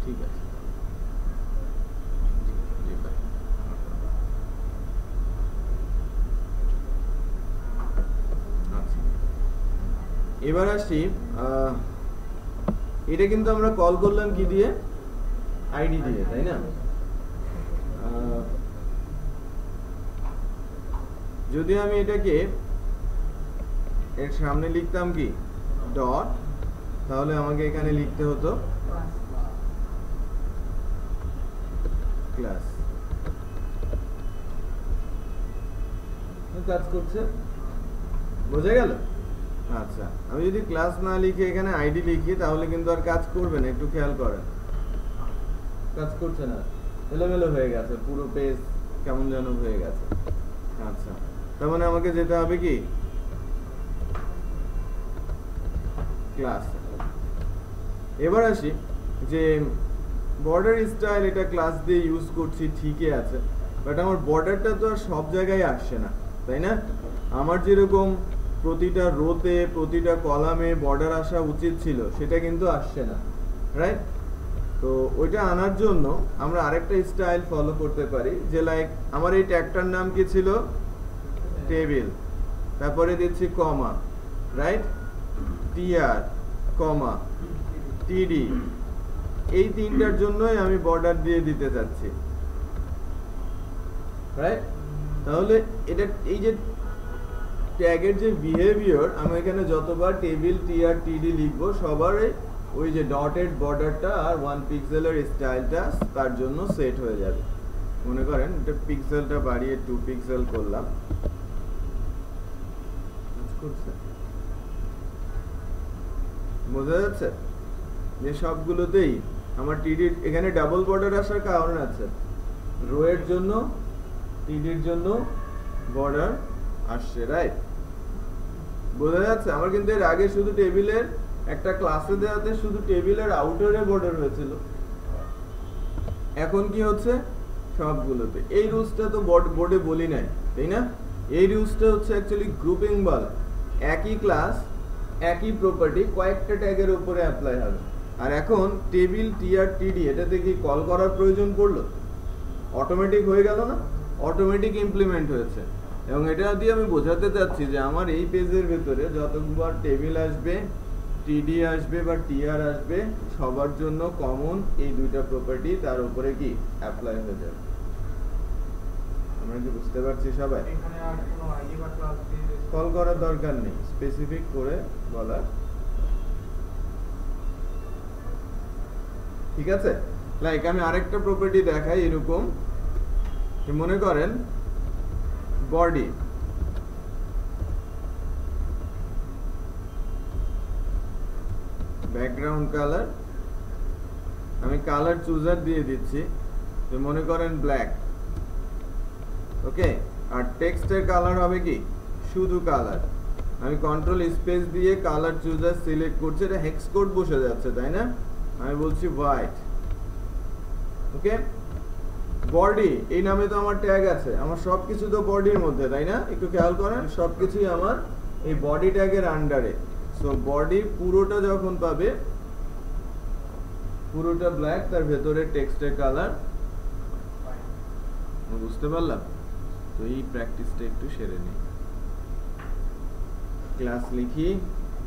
ঠিক আছে, জি ভাই। আচ্ছা এবার আসছি, এটা কিন্তু আমরা কল করলাম কি দিয়ে? আইডি দিয়ে, তাই না? যদি আমি এটাকে এর সামনে লিখতাম কি ডট, তাহলে আমাকে এখানে লিখতে হতো ক্লাস। কাজ করছে, বোঝা গেল? আচ্ছা আমি যদি ক্লাস না লিখে এখানে আইডি লিখি তাহলে কিন্তু আর কাজ করবে না, একটু খেয়াল করেন। কাজ করছে না, এলোমেলো হয়ে গেছে, পুরো পেজ কেমন যেন হয়ে গেছে। আচ্ছা তার মানে আমাকে যেতে হবে কি ক্লাস। এবার আসি যে বর্ডার স্টাইল, এটা ক্লাস দিয়ে ইউজ করছি ঠিকই আছে, বাট আমার বর্ডারটা তো আর সব জায়গায় আসছে না, তাই না? আমার যেরকম প্রতিটা রোতে প্রতিটা কলামে বর্ডার আসা উচিত ছিল সেটা কিন্তু আসছে না, রাইট? তো ওইটা আনার জন্য আমরা আরেকটা স্টাইল ফলো করতে পারি, যে লাইক আমার এই ট্যাগটার নাম কি ছিল? টেবিল, তারপরে দিচ্ছি কমা, রাইট? টিআর কমা টিডি, এই তিনটার জন্যই আমি বর্ডার দিয়ে দিতে চাচ্ছি, রাইট? তাহলে এটা এই যে ট্যাগের যে বিহেভিয়ার, আমি এখানে যতবার টেবিল টিআর টিডি লিখবো সবারই ওই যে ডটেড বর্ডারটা আর 1 পিক্সেলের স্টাইলটা তার জন্য সেট হয়ে যাবে। মনে করেন এটা পিক্সেলটা বাড়িয়ে 2 পিক্সেল করলাম, বোঝা যাচ্ছে যে সবগুলোতেই আমার টিডি এখানে ডাবল বর্ডার আসার কারণ আছে, রো এর জন্য টিডির জন্য বর্ডার আসছে, রাইট? বোঝা যাচ্ছে? আমার কিন্তু এর আগে শুধু টেবিলের একটা ক্লাসে দেওয়াতে শুধু টেবিলের আউটারে বর্ডার হয়েছিল, এখন কি হচ্ছে সবগুলোতে। এই রুলসটা তো বোর্ডে বলি নাই, তাই না? এই রুলসটা হচ্ছে অ্যাকচুয়ালি গ্রুপিং বল, একই ক্লাস একই প্রপার্টি কয়েকটা ট্যাগের উপরে অ্যাপ্লাই হবে। আর এখন টেবিল টিআর টিডি এটাতে কি কল করার প্রয়োজন পড়লো? অটোমেটিক হয়ে গেল না? অটোমেটিক ইমপ্লিমেন্ট হয়েছে। এবং এটা দিয়ে আমি বোঝাতে চাচ্ছি যে আমার এই পেজের ভেতরে যতবার টেবিল আসবে, টিডি আসবে বা টিআর আসবে, সবার জন্য কমন এই দুইটা প্রপার্টি তার উপরে কি অ্যাপ্লাই হয়ে যাবে। আমরা কি বুঝতে পারছি সবাই? এখানে আর কোনো আইডি বা ক্লাস দিয়ে কল করার দরকার নেই, স্পেসিফিক করে বলার, ঠিক আছে? লাইক আমি আরেকটা প্রপার্টি দেখাই এরকম, মনে করেন বডি, ব্যাকগ্রাউন্ড কালার, আমি কালার চুজার দিয়ে দিচ্ছি তো মনে করেন ব্ল্যাক, ওকে। আর টেক্সটের কালার হবে কি শুধু কালার। আমি কন্ট্রোল স্পেস দিয়ে কালার চুজার সিলেক্ট করছি, এটা হেক্স কোড বসে যাচ্ছে তাই না। আমি বলছি হোয়াইট, ওকে। বডি, এই নামে তো আমার ট্যাগ আছে, আমার সবকিছু তো বডির মধ্যে তাই না, একটু খেয়াল করেন সবকিছুই আমার এই বডি ট্যাগের আন্ডারে। সো বডি পুরোটা যখন পাবে, পুরোটা ব্ল্যাক, তার ভেতরে টেক্সটের কালার, বুঝতে পারলাম। তো এই প্র্যাকটিসটা একটু সেরে নিই। ক্লাস লিখি,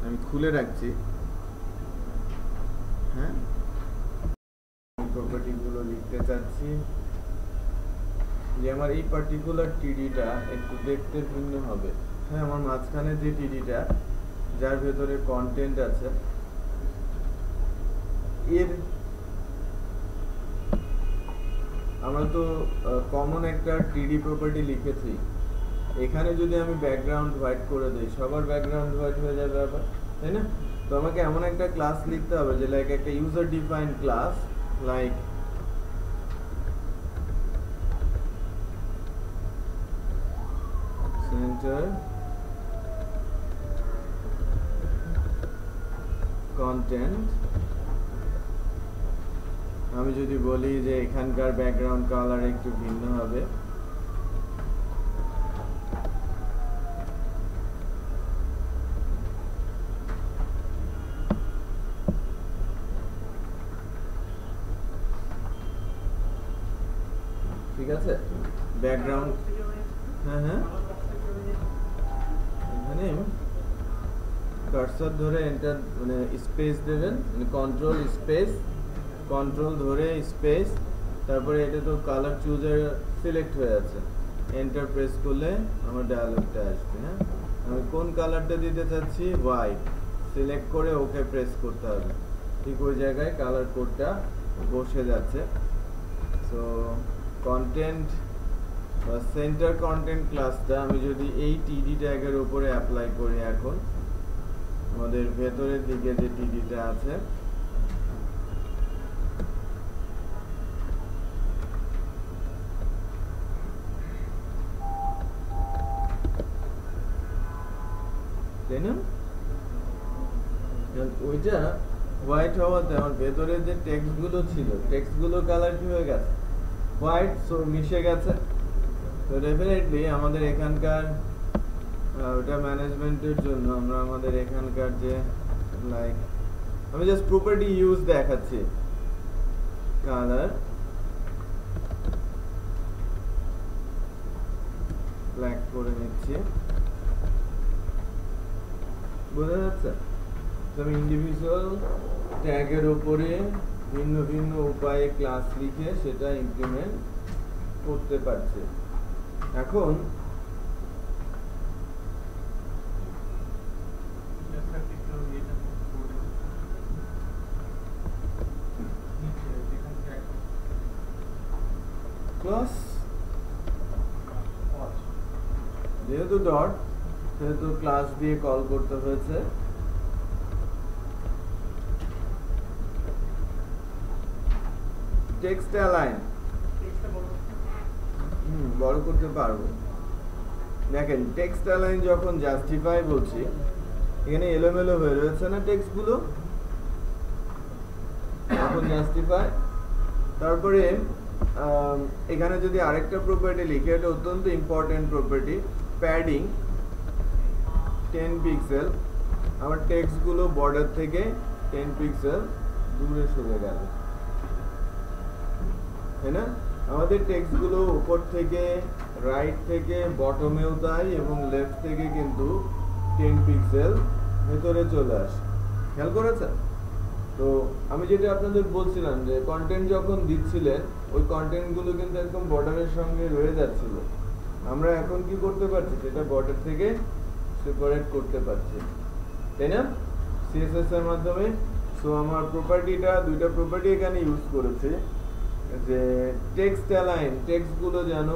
আমি খুলে রাখছি, হ্যাঁ। প্রপার্টি গুলো লিখতে চাচ্ছি যে আমার এই পার্টিকুলার টিডিটা একটু দেখতে ভিন্ন হবে, হ্যাঁ। আমার মাঝখানে যে টিডিটা যার ভেতরে কন্টেন্ট আছে, এর আমরা তো কমন একটা টিডি প্রপার্টি লিখেছি। এখানে যদি আমি ব্যাকগ্রাউন্ড হোয়াইট করে দেই, সবার ব্যাকগ্রাউন্ড হোয়াইট হয়ে যাবে আবার, তাই না। তো আমাকে এমন একটা ক্লাস লিখতে হবে যে লাইক একটা user defined class, like centre content. আমি যদি বলি যে এখানকার ব্যাকগ্রাউন্ড কালার একটু ভিন্ন হবে, ঠিক আছে। ব্যাকগ্রাউন্ড, হ্যাঁ হ্যাঁ, এখানে কার্সর ধরে এন্টার মানে স্পেস দেবেন, মানে কন্ট্রোল স্পেস, কন্ট্রোল ধরে স্পেস, তারপরে এটা তো কালার চুজার সিলেক্ট হয়ে আছে, এন্টার প্রেস করলে আমার ডায়ালগটা আসবে, হ্যাঁ। আমি কোন কালারটা দিতে চাচ্ছি, হোয়াইট, সিলেক্ট করে ওকে প্রেস করতে হবে, ঠিক ওই জায়গায় কালার কোডটা বসে যাচ্ছে। সো কন্টেন্ট বা সেন্টার কন্টেন্ট ক্লাসটা আমি যদি এই টিডি ট্যাগের উপরে অ্যাপ্লাই করি, এখন আমাদের ভেতরের দিকে যে টিডিটা আছে, তাই না, ওইটা হোয়াইট হওয়াতে আমার ভেতরে যে টেক্সট গুলো ছিল, টেক্সট গুলো কালার কি হয়ে গেছে, হোয়াইট, সো মিশে গেছে। তো ডেফিনেটলি আমাদের এখানকার ওটা ম্যানেজমেন্টের জন্য আমরা আমাদের এখানকার যে লাইক, আমি জাস্ট প্রপার্টি ইউজ দেখাচ্ছি, কালার ব্ল্যাক করে নিচ্ছি, বোঝা যাচ্ছে। আমি ইন্ডিভিজুয়াল ট্যাগের উপরে ভিন্ন ভিন্ন উপায়ে ক্লাস লিখে সেটা ইমপ্লিমেন্ট করতে পারছি। এখন ক্লাস যেহেতু ডট, সেহেতু ক্লাস দিয়ে কল করতে হয়েছে। টেক্সট অ্যালাইন বড় করতে পারবো। দেখেন টেক্সট অ্যালাইন যখন জাস্টিফাই বলছি, এখানে এলোমেলো হয়ে রয়েছে না টেক্সট গুলো, এখন জাস্টিফাই। তারপরে এখানে যদি আরেকটা প্রপার্টি লিখি, এটা অত্যন্ত ইম্পর্টেন্ট প্রপার্টি, প্যাডিং 10 পিক্সেল। আমার টেক্সট গুলো বর্ডার থেকে 10 পিক্সেল দূরে সরে গেল, তাই না। আমাদের টেক্সট গুলো উপর থেকে, রাইট থেকে, বটমেও তাই, এবং লেফট থেকে কিন্তু 10 পিক্সেল ভেতরে চলে আসে, খেয়াল করেছেন। তো আমি যেটা আপনাদের বলছিলাম যে কন্টেন্ট যখন দিচ্ছিলেন, ওই কন্টেন্ট গুলো কিন্তু একদম বর্ডারের সঙ্গে রয়ে যাচ্ছিল। আমরা এখন কি করতে পারছি, সেটা বর্ডার থেকে সেপারেট করতে পারছি, তাই না, সিএসএস এর মাধ্যমে। সো আমার প্রপার্টিটা, দুইটা প্রপার্টি এখানে ইউজ করেছি, যে টেক্সট অ্যালাইন, টেক্সট গুলো যেন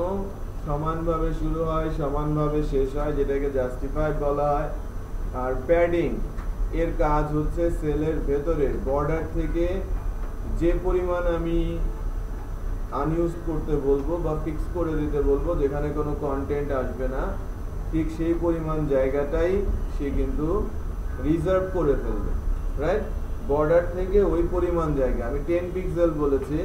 সমানভাবে শুরু হয়, সমানভাবে শেষ হয়, যেটাকে জাস্টিফাইড বলা হয়। আর প্যাডিং এর কাজ হচ্ছে সেলের ভেতরে বর্ডার থেকে যে পরিমাণ আমি আনইউজ করতে বলবো বা ফিক্স করে দিতে বলবো, যেখানে কোনো কন্টেন্ট আসবে না, ঠিক সেই পরিমাণ জায়গাটাই সে কিন্তু রিজার্ভ করে ফেলবে, রাইট? বর্ডার থেকে ওই পরিমাণ জায়গা, আমি 10 পিক্সেল বলেছি,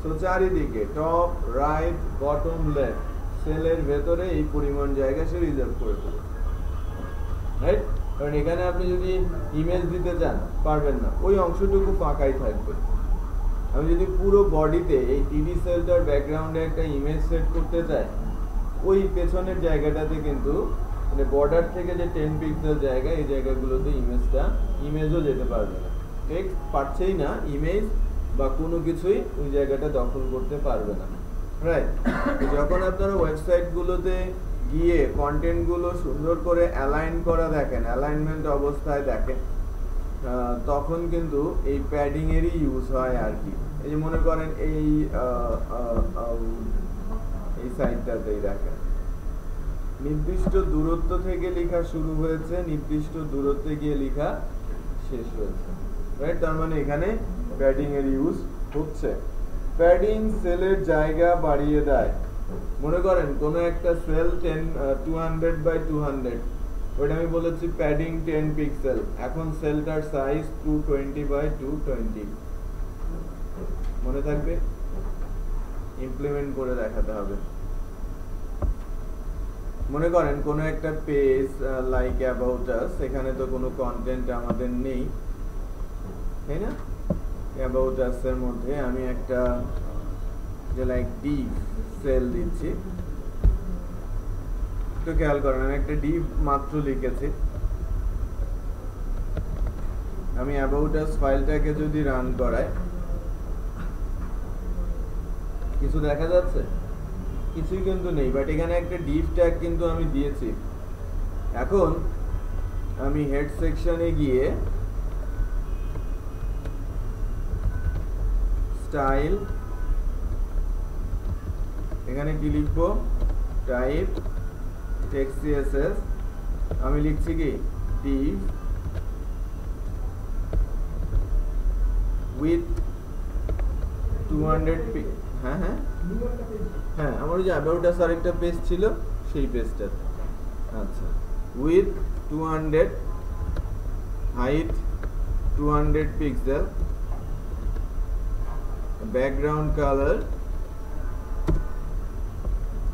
সো চারিদিকে টপ, রাইট, বটম, লেফট, সেলের ভেতরে এই পরিমাণ জায়গা সে রিজার্ভ করে ফেলবে, রাইট? কারণ এখানে আপনি যদি ইমেজ দিতে চান পারবেন না, ওই অংশটুকু ফাঁকাই থাকবে। আমি যদি পুরো বডিতে এই টিভি সেলটার ব্যাকগ্রাউন্ডে একটা ইমেজ সেট করতে চাই, ওই পেছনের জায়গাটাতে কিন্তু মানে বর্ডার থেকে যে 10 পিক্সেল জায়গা, এই জায়গাগুলোতে ইমেজও যেতে পারবে না, টেক্সট পারছেই না, ইমেজ বা কোনো কিছুই ওই জায়গাটা দখল করতে পারবে না, রাইট? যখন আপনারা ওয়েবসাইটগুলোতে গিয়ে কন্টেন্টগুলো সুন্দর করে অ্যালাইন করা দেখেন, অ্যালাইনমেন্ট অবস্থায় দেখেন, তখন কিন্তু এই প্যাডিং এরই ইউজ হয় আর কি। এই যে মনে করেন এই সাইডটাতেই দেখেন, নির্দিষ্ট দূরত্ব থেকে লেখা শুরু হয়েছে, নির্দিষ্ট দূরত্বে গিয়ে লেখা শেষ হয়েছে, রাইট? তার মানে এখানে প্যাডিং এর ইউজ হচ্ছে। প্যাডিং সেলের জায়গা বাড়িয়ে দেয়। মনে করেন কোনো একটা সেল 200 বাই 200, ওটা আমি বলেছি প্যাডিং 10 পিক্সেল, এখন সেলটার সাইজ 220 বাই 220, মনে থাকবে? ইমপ্লিমেন্ট করে দেখাতে হবে। মনে করেন কোনো একটা পেজ লাইক অ্যাবাউট আস, এখানে তো কোনো কন্টেন্ট আমাদের নেই, তাই না? অ্যাবাউট আস এর মধ্যে আমি একটা যে লাইক ডিভ সেল দিচ্ছি, একটু খেয়াল করেন, আমি একটা ডিভ মাত্র লিখেছি। আমি অ্যাবাউট আস ফাইলটাকে যদি রান করাই, কিছু দেখা যাচ্ছে? কিছুই কিন্তু নেই, বাট এখানে একটা ডিভ ট্যাগ কিন্তু আমি দিয়েছি। এখন আমি হেড সেকশনে গিয়ে স্টাইল, এখানে কি লিখবো? টাইপ টেক্সট সিএসএস, আমি লিখছি কি div with 200 হ্যাঁ আমার ওই যে অ্যাবাউট আস আরেকটা পেজ ছিল, সেই পেজটাতে। আচ্ছা, with 200 height 200 pixel, background colour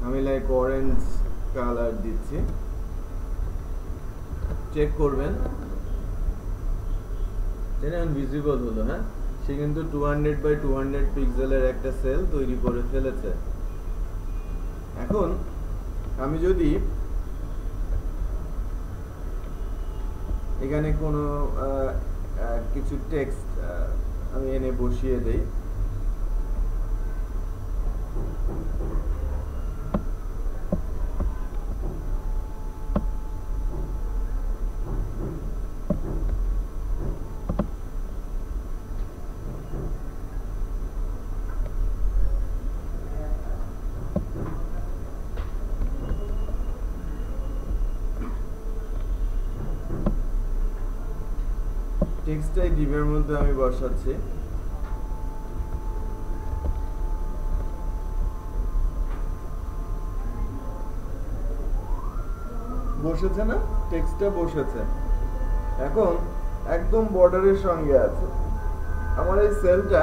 আমি লাইক অরেঞ্জ কালার দিচ্ছি, চেক করবেন যেন ভিজিবল হলো। হ্যাঁ, সে কিন্তু 200 বাই 200 পিক্সেলের একটা সেল তৈরি করে ফেলেছে। এখন আমি যদি এখানে কোনো কিছু টেক্সট আমি এনে বসিয়ে দেই, টেক্সটটাই ডিভের মধ্যে আমি বসাচ্ছি। বসেছে না? টেক্সটটা বসেছে। এখন একদম বর্ডারের সঙ্গে আছে আমার এই সেলটা,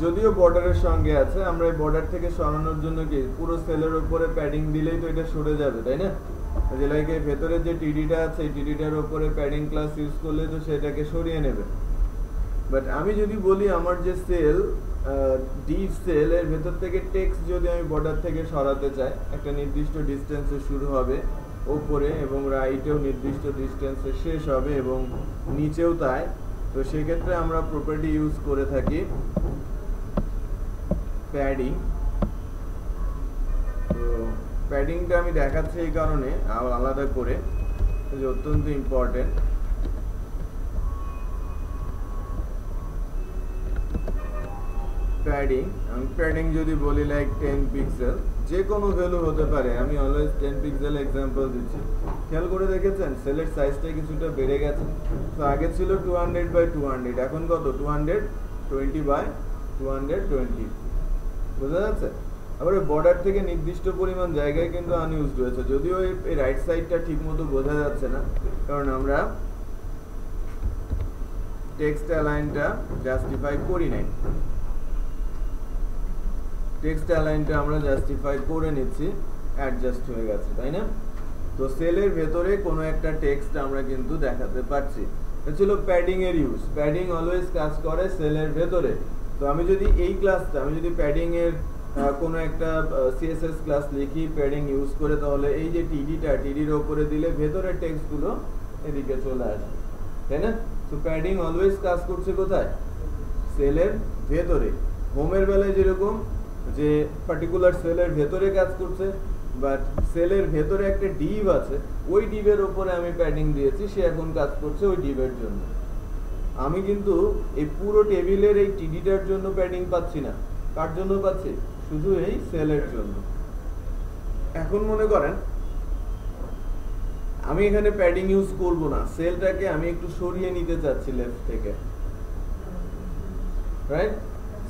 যদিও বর্ডারের সঙ্গে আছে, আমরা এই বর্ডার থেকে সরানোর জন্য কি পুরো সেলের উপরে প্যাডিং দিলেই তো এটা সরে যাবে, তাই না? যে লাইক এই ভেতরে যে টিডিটা আছে, এই টিডিটার উপরে প্যাডিং ক্লাস ইউজ করলে তো সেটাকে সরিয়ে নেবে। বাট আমি যদি বলি আমার যে সেল ডিভ সেল, এর ভেতর থেকে টেক্সট যদি আমি বর্ডার থেকে সরাতে চাই, একটা নির্দিষ্ট ডিস্টেন্সে শুরু হবে উপরে এবং রাইটেও নির্দিষ্ট ডিস্টেন্সে শেষ হবে এবং নিচেও তাই, তো সেক্ষেত্রে আমরা প্রপার্টি ইউজ করে থাকি প্যাডিং। তো প্যাডিংটা আমি দেখাচ্ছি এই কারণে আলাদা করে, যে অত্যন্ত ইম্পর্টেন্ট। প্যাডিং, আমি প্যাডিং যদি বলি লাইক 10 পিক্সেল, যে কোনো ভ্যালু হতে পারে, আমি অলওয়েজ 10 পিক্সেল এক্সাম্পল দিচ্ছি। খেয়াল করে দেখেছেন সেলের সাইজটা কিছুটা বেড়ে গেছে। তো আগে ছিল 200 বাই 200, এখন কত? 220 বাই 220, বোঝা যাচ্ছে? আবার বর্ডার থেকে নির্দিষ্ট পরিমাণ জায়গায় কিন্তু আনইউজড রয়েছে, যদিও এই রাইট সাইডটা ঠিক মতো বোঝা যাচ্ছে না, কারণ আমরা টেক্সট অ্যালাইনটা জাস্টিফাই করি নাই। টেক্সট অ্যালাইনটা আমরা জাস্টিফাই করে নিচ্ছি, অ্যাডজাস্ট হয়ে গেছে, তাই না? তো সেলের ভেতরে কোনো একটা টেক্সট আমরা কিন্তু দেখাতে পারছি। এটা ছিল প্যাডিং এর ইউজ। প্যাডিং অলওয়েজ কাজ করে সেলের ভেতরে। তো আমি যদি এই ক্লাসটা আমি যদি প্যাডিং এর কোনো একটা সিএসএস ক্লাস লিখি প্যাডিং ইউজ করে, তাহলে এই যে টিডির উপরে দিলে ভেতরের টেক্সটগুলো এদিকে চলে আসবে, তাই না? তো প্যাডিং অলওয়েজ কাজ করছে কোথায়? সেলের ভেতরে। হোমের বেলায় যেরকম যে পার্টিকুলার সেলের ভেতরে কাজ করছে, বাট সেলের ভেতরে একটা ডিভ আছে, ওই ডিভের উপরে আমি প্যাডিং দিয়েছি, সে এখন কাজ করছে ওই ডিভের জন্য। আমি কিন্তু এই পুরো টেবিলের এই টিডিটার জন্য প্যাডিং পাচ্ছি না। কার জন্য পাচ্ছি? শুধু এই সেলের জন্য। এখন মনে করেন আমি এখানে প্যাডিং ইউজ করব না, সেলটাকে আমি একটু সরিয়ে নিতে চাচ্ছি লেফট থেকে, রাইট?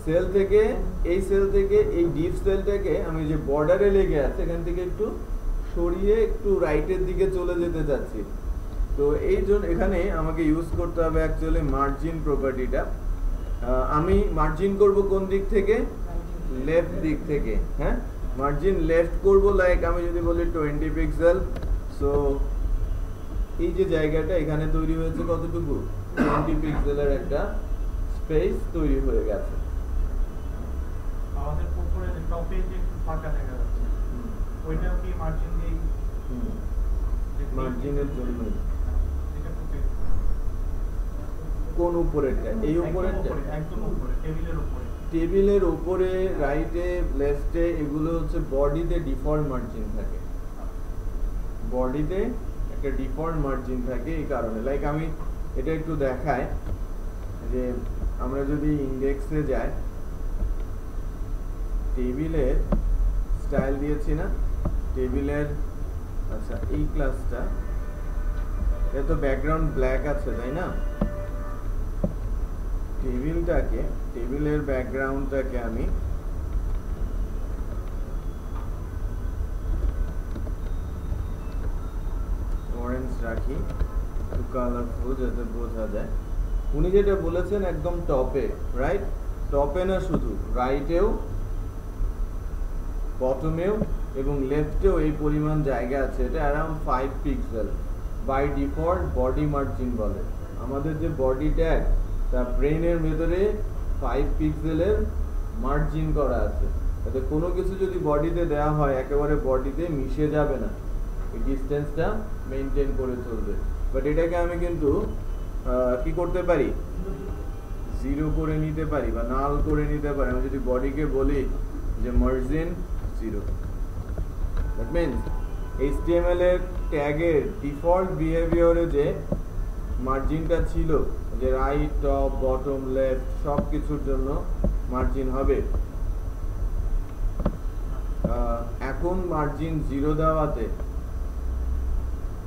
সেল থেকে এই ডিপ সেলটাকে আমি যে বর্ডারে লেগে আছে এখান থেকে একটু সরিয়ে একটু রাইটের দিকে চলে যেতে চাচ্ছি। তো এই জন্য এখানে আমাকে ইউজ করতে হবে অ্যাকচুয়ালি মার্জিন প্রপার্টিটা। আমি মার্জিন করব কোন দিক থেকে? লেফট দিক থেকে। হ্যাঁ, মার্জিন লেফট করব, লাইক আমি যদি বলি 20 পিক্সেল। সো এই যে জায়গাটা এখানে তৈরি হয়েছে কতটুকু? 20 পিক্সেলের একটা স্পেস তৈরি হয়ে গেছে। আমাদের উপরে যে টপে যে ফাঁকা দেখা যাচ্ছে ওইটাও কি মার্জিন দিয়ে? মার্জিনের জন্য। এটা টপে কোন উপরেরটা? এই উপরেরটা? একদম উপরে, টেবিলের উপরে। টেবিলের উপরে, রাইটে, লেফটে, এগুলো হচ্ছে বডিতে ডিফল্ট মার্জিন থাকে। বডিতে একটা ডিফল্ট মার্জিন থাকে এই কারণে। লাইক আমি এটা একটু দেখাই যে আমরা যদি ইন্ডেক্সে যাই, টেবিলের স্টাইল দিয়েছি না টেবিলের। আচ্ছা, এই ক্লাসটা এটা তো ব্যাকগ্রাউন্ড ব্ল্যাক আছে, তাই না? টেবিলের ব্যাকগ্রাউন্ডটাকে আমি অরেঞ্জ রাখি, একটু কালারফুল যাতে বোঝা যায়। উনি যেটা বলেছেন একদম টপে, রাইট? টপে না, শুধু রাইটেও, বটমেও এবং লেফটেও এই পরিমাণ জায়গা আছে। এটা around 5 pixel. By default body margin বলে। আমাদের যে বডি ট্যাগ তার ব্রেনের ভেতরে 5 পিক্সেলের মার্জিন করা আছে। এতে কোনো কিছু যদি বডিতে দেওয়া হয় একেবারে বডিতে মিশে যাবে না, এই ডিসটেন্সটা মেনটেন করে চলবে। বাট এটাকে আমি কিন্তু কি করতে পারি? 0 করে নিতে পারি বা নাল করে নিতে পারি। আমি যদি বডিকে বলি যে মার্জিন 0, দ্যাট মিনস HTML এর ট্যাগের ডিফল্ট বিহেভিয়ারে যে মার্জিনটা ছিল, যে রাইট, টপ, বটম, লেফট সব কিছুর জন্য মার্জিন হবে, এখন মার্জিন 0 দেওয়াতে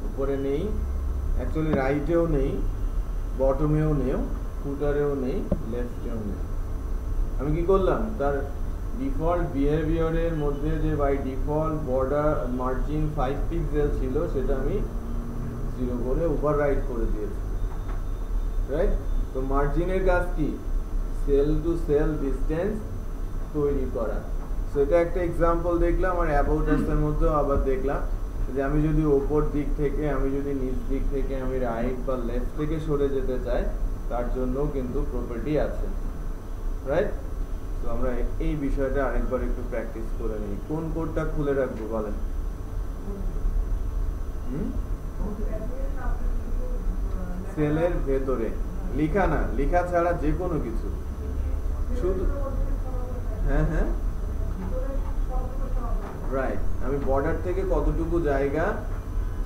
উপরে নেই, অ্যাকচুয়ালি রাইটেও নেই, বটমেও নেই, ফুটারেও নেই, লেফটেও নেই। আমি কি করলাম? তার ডিফল্ট বিহেভিয়ারের মধ্যে যে by default border margin 5 pixel ছিল সেটা আমি 0 করে ওভাররাইট করে দিয়েছি, রাইট? তো মার্জিনের কাজ কি? সেল টু সেল ডিসটেন্স তৈরি করা। সো এটা একটা এক্সাম্পল দেখলাম। আর অ্যাবাউট আস-এর মধ্যেও আবার দেখলাম যে আমি যদি ওপর দিক থেকে, আমি যদি নিচ দিক থেকে, আমি রাইট বা লেফট থেকে সরে যেতে চাই, তার জন্য কিন্তু প্রপার্টি আছে, রাইট? তো আমরা এই বিষয়টা আরেকবার একটু প্র্যাকটিস করে নিই। কোন কোডটা খুলে রাখবো বলেন? সেলের ভেতরে লেখা না, লেখা ছাড়া যে কোনো কিছু, শুধু হ্যাঁ হ্যাঁ রাইট। আমি বর্ডার থেকে কতটুকু জায়গা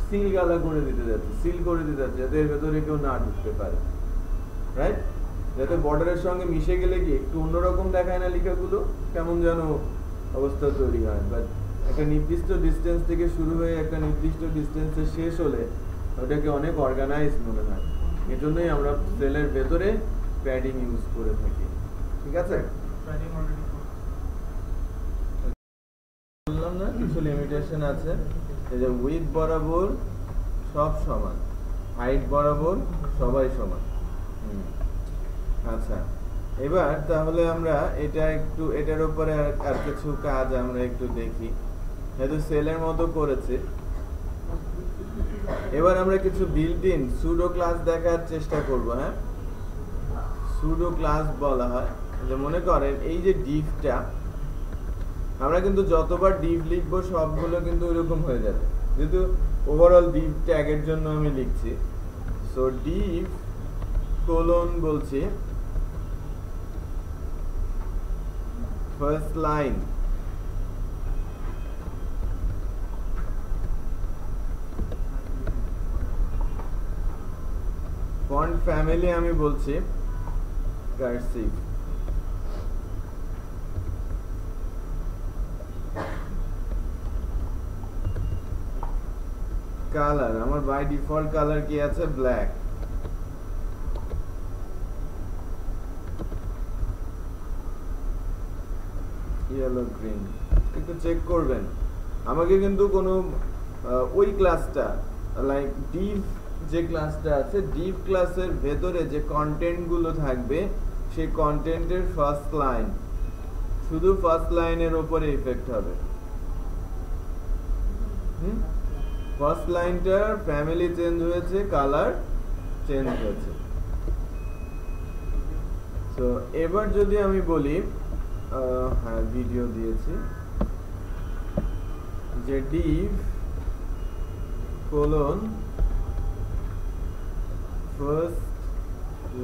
সিল গালা করে দিতে যাচ্ছি, সিল করে দিতে যাচ্ছি যাতে এর ভেতরে কেউ না ঢুকতে পারে, রাইট? যাতে বর্ডারের সঙ্গে মিশে গেলে কি একটু অন্যরকম দেখায় না, লেখাগুলো কেমন যেন অবস্থা তৈরি হয়। বাট একটা নির্দিষ্ট ডিস্টেন্স থেকে শুরু হয়ে একটা নির্দিষ্ট ডিস্টেন্সে শেষ হলে ওটাকে অনেক অর্গানাইজ মনে হয়। এজন্যই আমরা সেলের ভেতরে প্যাডিং ইউজ করে থাকি। ঠিক আছে? লিমিটেশন আছে, এই যে উইথ বরাবর সব সমান, হাইট বরাবর সবাই সমান। আচ্ছা, এবার তাহলে আমরা এটা একটু এটার উপরে আর কিছু কাজ আমরা একটু দেখি। যেহেতু সেলের মতো করেছে, এবার আমরা কিছু বিল্ট ইন সুডো ক্লাস দেখার চেষ্টা করব। হ্যাঁ, সুডো ক্লাস বলা হয় যে, মনে করেন এই যে ডিভটা, আমরা কিন্তু যতবার ডিভ লিখবো সবগুলো কিন্তু এরকম হয়ে যাবে, যেহেতু ওভারঅল ডিভ ট্যাগের জন্য আমি লিখছি। সো ডিভ কোলন বলছি ফার্স্ট লাইন, ফন্ট ফ্যামিলি আমি বলছি কার্সিভ, কালার আমার বাই ডিফল্ট কালার কি আছে, ব্ল্যাক। ইয়েলো গ্রিন একটু চেক করবেন। আমাকে কিন্তু কোনো ওই ক্লাসটা লাইক ডিভ যে ক্লাসটা আছে, ডিভ ক্লাসের ভেতরে যে কন্টেন্ট গুলো থাকবে সেই কন্টেন্টের ফার্স্ট লাইন, শুধু ফার্স্ট লাইনের উপরে ইফেক্ট হবে। ফার্স্ট লাইনটার ফ্যামিলি চেঞ্জ হয়েছে, কালার চেঞ্জ হয়েছে। তো এবার যদি আমি বলি, হ্যাঁ ভিডিও দিয়েছি, যে Depp colon first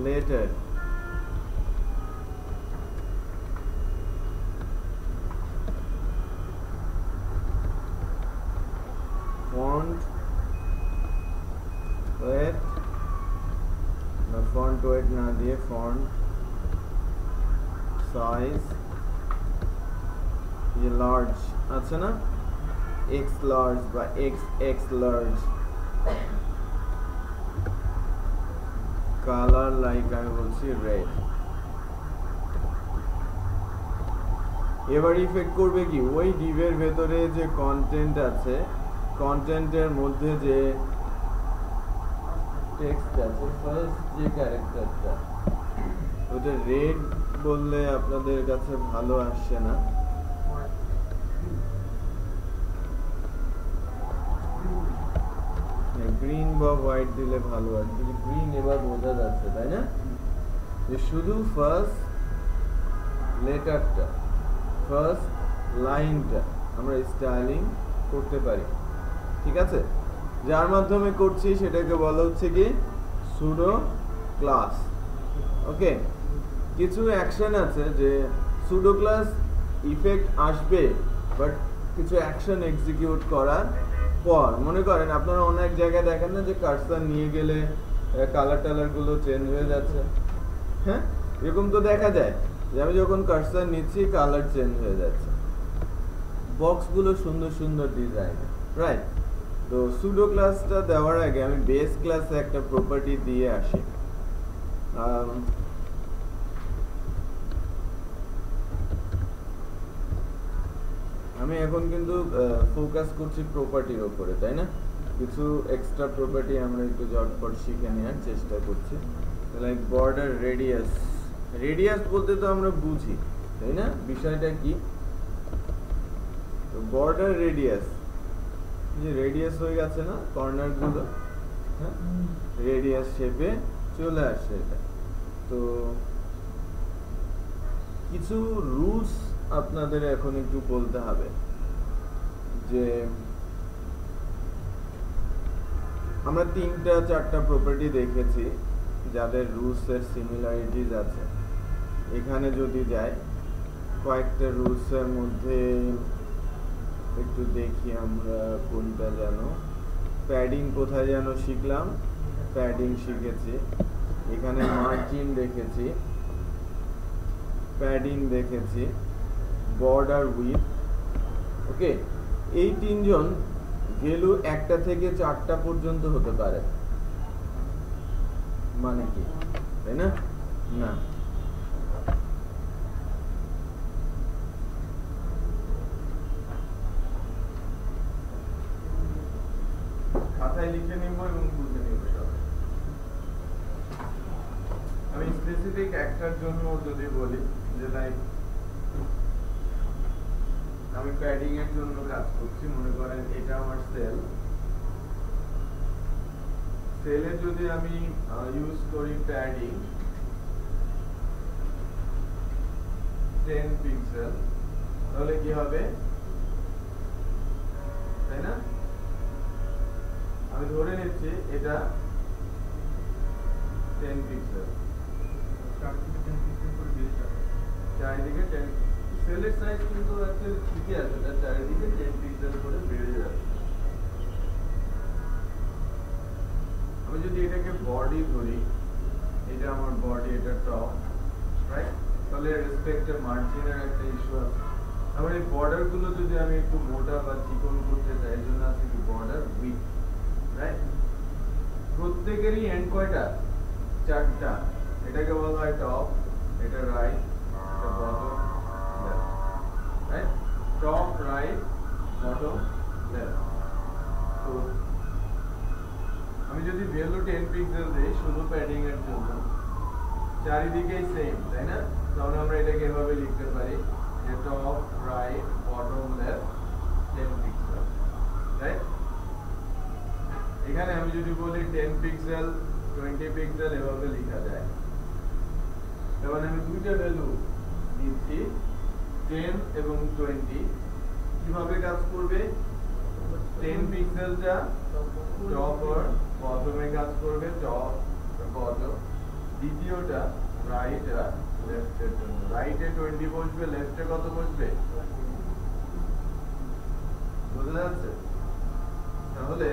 letter, font weight না, font weight না দিয়ে font size ये large আছে না, x large বা xx large, color like আমি বলছি red। এবার ইফেক্ট করবে কি, ওই ডিভের ভেতরে যে কন্টেন্ট আছে, কন্টেন্টের মধ্যে যে টেক্সট আছে, ফার্স্ট যে ক্যারেক্টারটা, ওটা রেড বললে আপনাদের কাছে ভালো আসছে না, গ্রিন বা হোয়াইট দিলে ভালো আসবে। গ্রিন এবার বোঝা যাচ্ছে, তাই না, যে শুধু ফার্স্ট লেটারটা, ফার্স্ট লাইনটা আমরা স্টাইলিং করতে পারি। ঠিক আছে, যার মাধ্যমে করছি সেটাকে বলা হচ্ছে কি সুডো ক্লাস। ওকে, কিছু অ্যাকশন আছে যে সুডো ক্লাস ইফেক্ট আসবে, বাট কিছু অ্যাকশন এক্সিকিউট করার পর, মনে করেন আপনারা অনেক জায়গায় দেখেন না যে কার্সার নিয়ে গেলে কালার টালার গুলো চেঞ্জ হয়ে যাচ্ছে। হ্যাঁ, এরকম তো দেখা যায় যে আমি যখন কার্সার নিচ্ছি কালার চেঞ্জ হয়ে যাচ্ছে, বক্স গুলো সুন্দর সুন্দর ডিজাইন, রাইট। তো সুডো ক্লাসটা দেওয়ার আগে আমি বেস ক্লাসে একটা প্রপার্টি দিয়ে আসি। আমি এখন কিন্তু ফোকাস করছি প্রপার্টির উপরে, তাই না, কিছু এক্সট্রা প্রপার্টি আমরা একটু ঝটপট শিখে নেওয়ার চেষ্টা করছি। লাইক বর্ডার রেডিয়াস, রেডিয়াস বলতে তো আমরা বুঝি, তাই না, বিষয়টা কি, বর্ডার রেডিয়াস, যে রেডিয়াস হয়ে গেছে না কর্নার গুলো, হ্যাঁ রেডিয়াস শেপে চলে আসছে এটা। তো কিছু রুলস আপনাদের এখন একটু বলতে হবে, যে আমরা 3-4টা প্রপার্টি দেখেছি যাদের রুলস এর সিমিলারিটিজ আছে। এখানে যদি যাই কয়েকটা রুলস এর মধ্যে একটু দেখি আমরা কোনটা যেন, প্যাডিং কোথায় যেন শিখলাম, প্যাডিং শিখেছি, এখানে মার্জিন দেখেছি, প্যাডিং দেখেছি, বর্ডার উইথ। ওকে, এই তিনজন ভ্যালু 1টা থেকে 4টা পর্যন্ত হতে পারে, মানে কি, তাই না, না লিখে নিব এবং বুঝে নিব সব। আমি স্পেসিফিক একটার জন্য যদি বলি যে লাইক আমি প্যাডিং এর জন্য কাজ করছি, মনে করেন এটা আমার সেল, সেলে যদি আমি ইউজ করি প্যাডিং 10 পিক্সেল, তাহলে কি হবে, তাই না? আমি ধরে নিচ্ছি এটা 10 পিক্সেল, চারিদিকে 10, সেলের সাইজ কিন্তু অ্যাকচুয়ালি ঠিকই আছে, তার চারিদিকে 10 পিক্সেল করে বেড়ে যাচ্ছে। আমি যদি এটাকে বডি ধরি, এটা আমার বডি, এটা টপ, রাইট? তাহলে রেসপেক্টে মার্জিনের একটা ইস্যু আছে। আমার এই বর্ডার গুলো যদি আমি একটু মোটা বা চিকন করতে চাই, এর জন্য আছে কি বর্ডার উইথ, রাইট? প্রত্যেকেরই এন্ড কয়টা? 4টা। এটাকে বলা হয় টপ, এটা রাইট, এটা bottom, left, right? Top, right, bottom, left. তো আমি যদি ভ্যালু 10 পিক্সেল দেই শুধু প্যাডিং এর জন্য, চারিদিকেই সেম, তাই না? তাহলে আমরা এটাকে এভাবে লিখতে পারি যে top, right, bottom, left 10 pixel, right? এখানে আমি যদি বলি 10 পিক্সেল, 20 পিক্সেল, এভাবে লেখা যায়। এবার আমি দুইটা ভ্যালু দিচ্ছি 10 এবং 20, কিভাবে কাজ করবে? 10 পিক্সেলটা টপ আর বটমে কাজ করবে, টপ বটম। দ্বিতীয়টা রাইট আর লেফটের জন্য, রাইটে 20 বসবে, লেফটে কত বসবে? বুঝা যাচ্ছে? তাহলে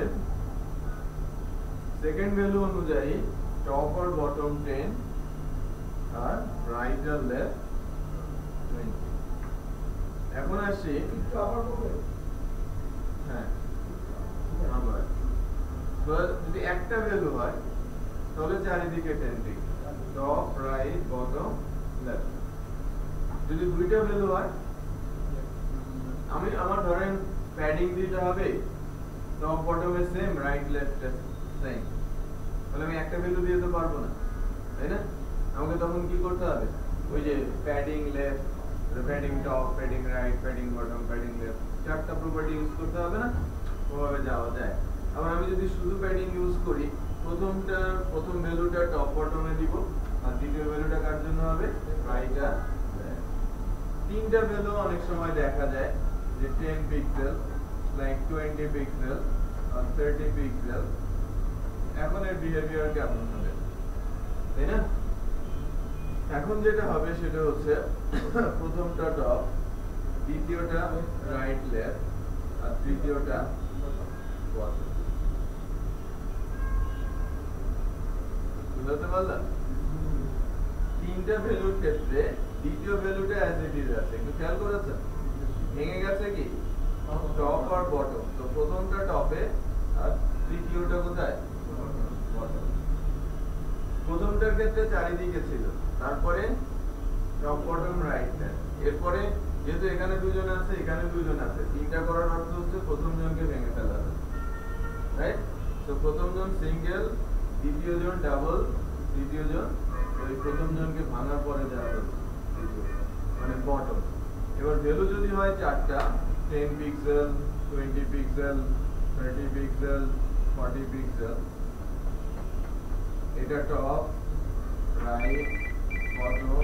সেকেন্ড ভ্যালু অনুযায়ী টপ আর বটম 10 আর রাইট আর লেফট 20। এখন আসি, হ্যাঁ আবার যদি একটা ভ্যালু হয় তাহলে চারিদিকে 10 pixel, top, right, bottom, left. যদি দুইটা ভ্যালু হয়, আমি আমার ধরেন প্যাডিং দিতে হবে টপ বটমে সেম, রাইট লেফট সেম, তাহলে আমি একটা ভ্যালু দিয়ে তো পারবো না, তাই না? আমাকে তখন কি করতে হবে? ওই যে padding left, padding top, padding right, padding bottom, padding left, 4টা প্রপার্টি ইউজ করতে হবে না? ওভাবে যাওয়া যায়। আবার আমি যদি শুধু প্যাডিং ইউজ করি, প্রথম ভ্যালুটা টপ বটমে দিব, আর দ্বিতীয় ভ্যালুটা কার জন্য হবে? রাইট আর লেফট। তিনটা ভ্যালু অনেক সময় দেখা যায় যে 10 পিক্সেল, লাইক 20 পিক্সেল আর 30 পিক্সেল। এখন এর বিহেভিয়ার কেমন হবে, তাই না? এখন যেটা হবে সেটা হচ্ছে প্রথমটা টপ, দ্বিতীয়টা রাইট লেফট, আর তৃতীয়টা বটম। বুঝতে পারলাম? তিনটা ভ্যালুর ক্ষেত্রে দ্বিতীয় ভ্যালুটা অ্যাজ ইট ইজ আছে, একটু খেয়াল করেছেন? ভেঙে গেছে কি টপ আর বটম, তো প্রথমটা টপে আর তৃতীয়টা কোথায়? বটম। প্রথমটার ক্ষেত্রে চারিদিকে ছিল, তারপরে টপ বটম রাইট লেফট, এরপরে যেহেতু এখানে দুজন আছে, এখানে দুজন আছে, তিনটা করার অর্থ হচ্ছে প্রথম জনকে ভেঙে ফেলা হবে, রাইট? তো প্রথম জন সিঙ্গেল, দ্বিতীয় জন ডাবল, তৃতীয় জন ওই প্রথম জনকে ভাঙার পরে যা হচ্ছে মানে বটম। এবার ভ্যালু যদি হয় 4টা, 10 পিক্সেল, 20 পিক্সেল, 30 পিক্সেল, 40 পিক্সেল, এটা টপ, রাইট, বটম,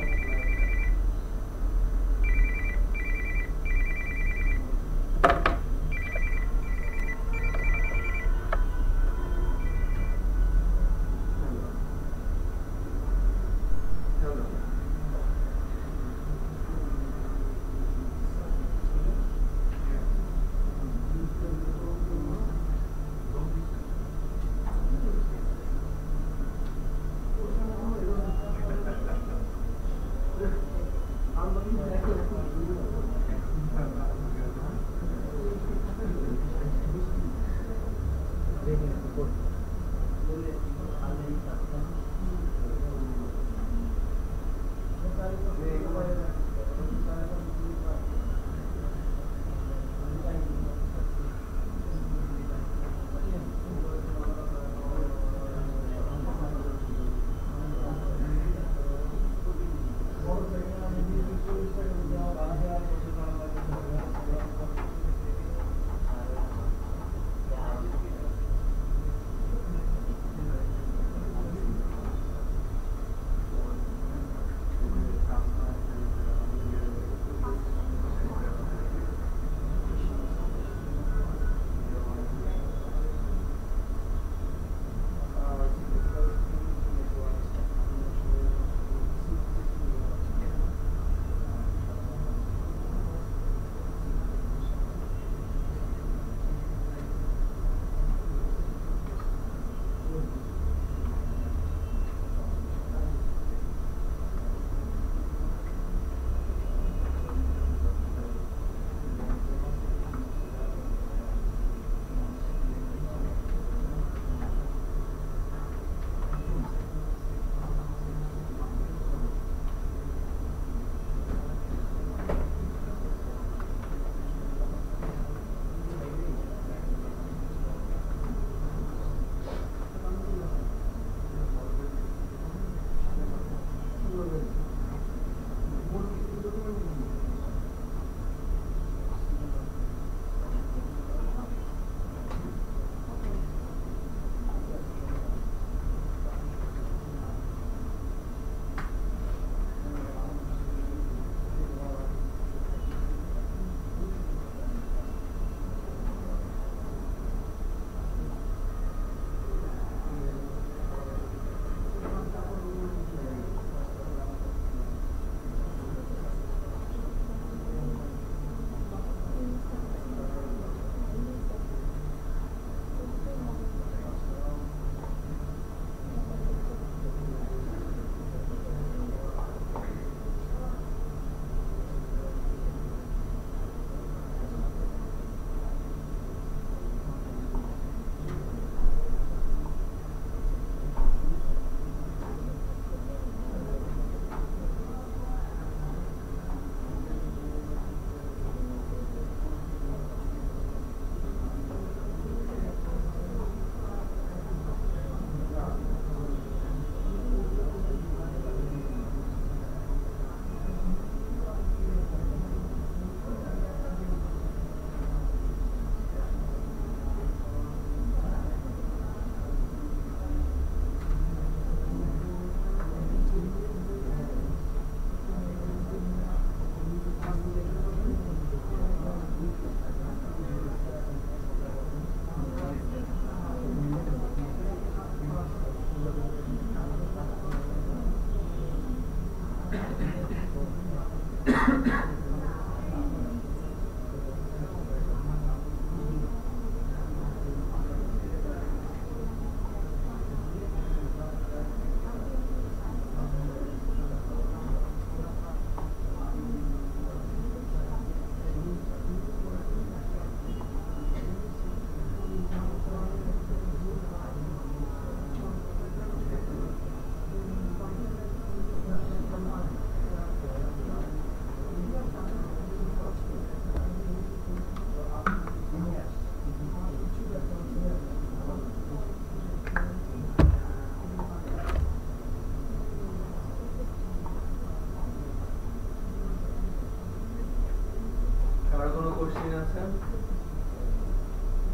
আছে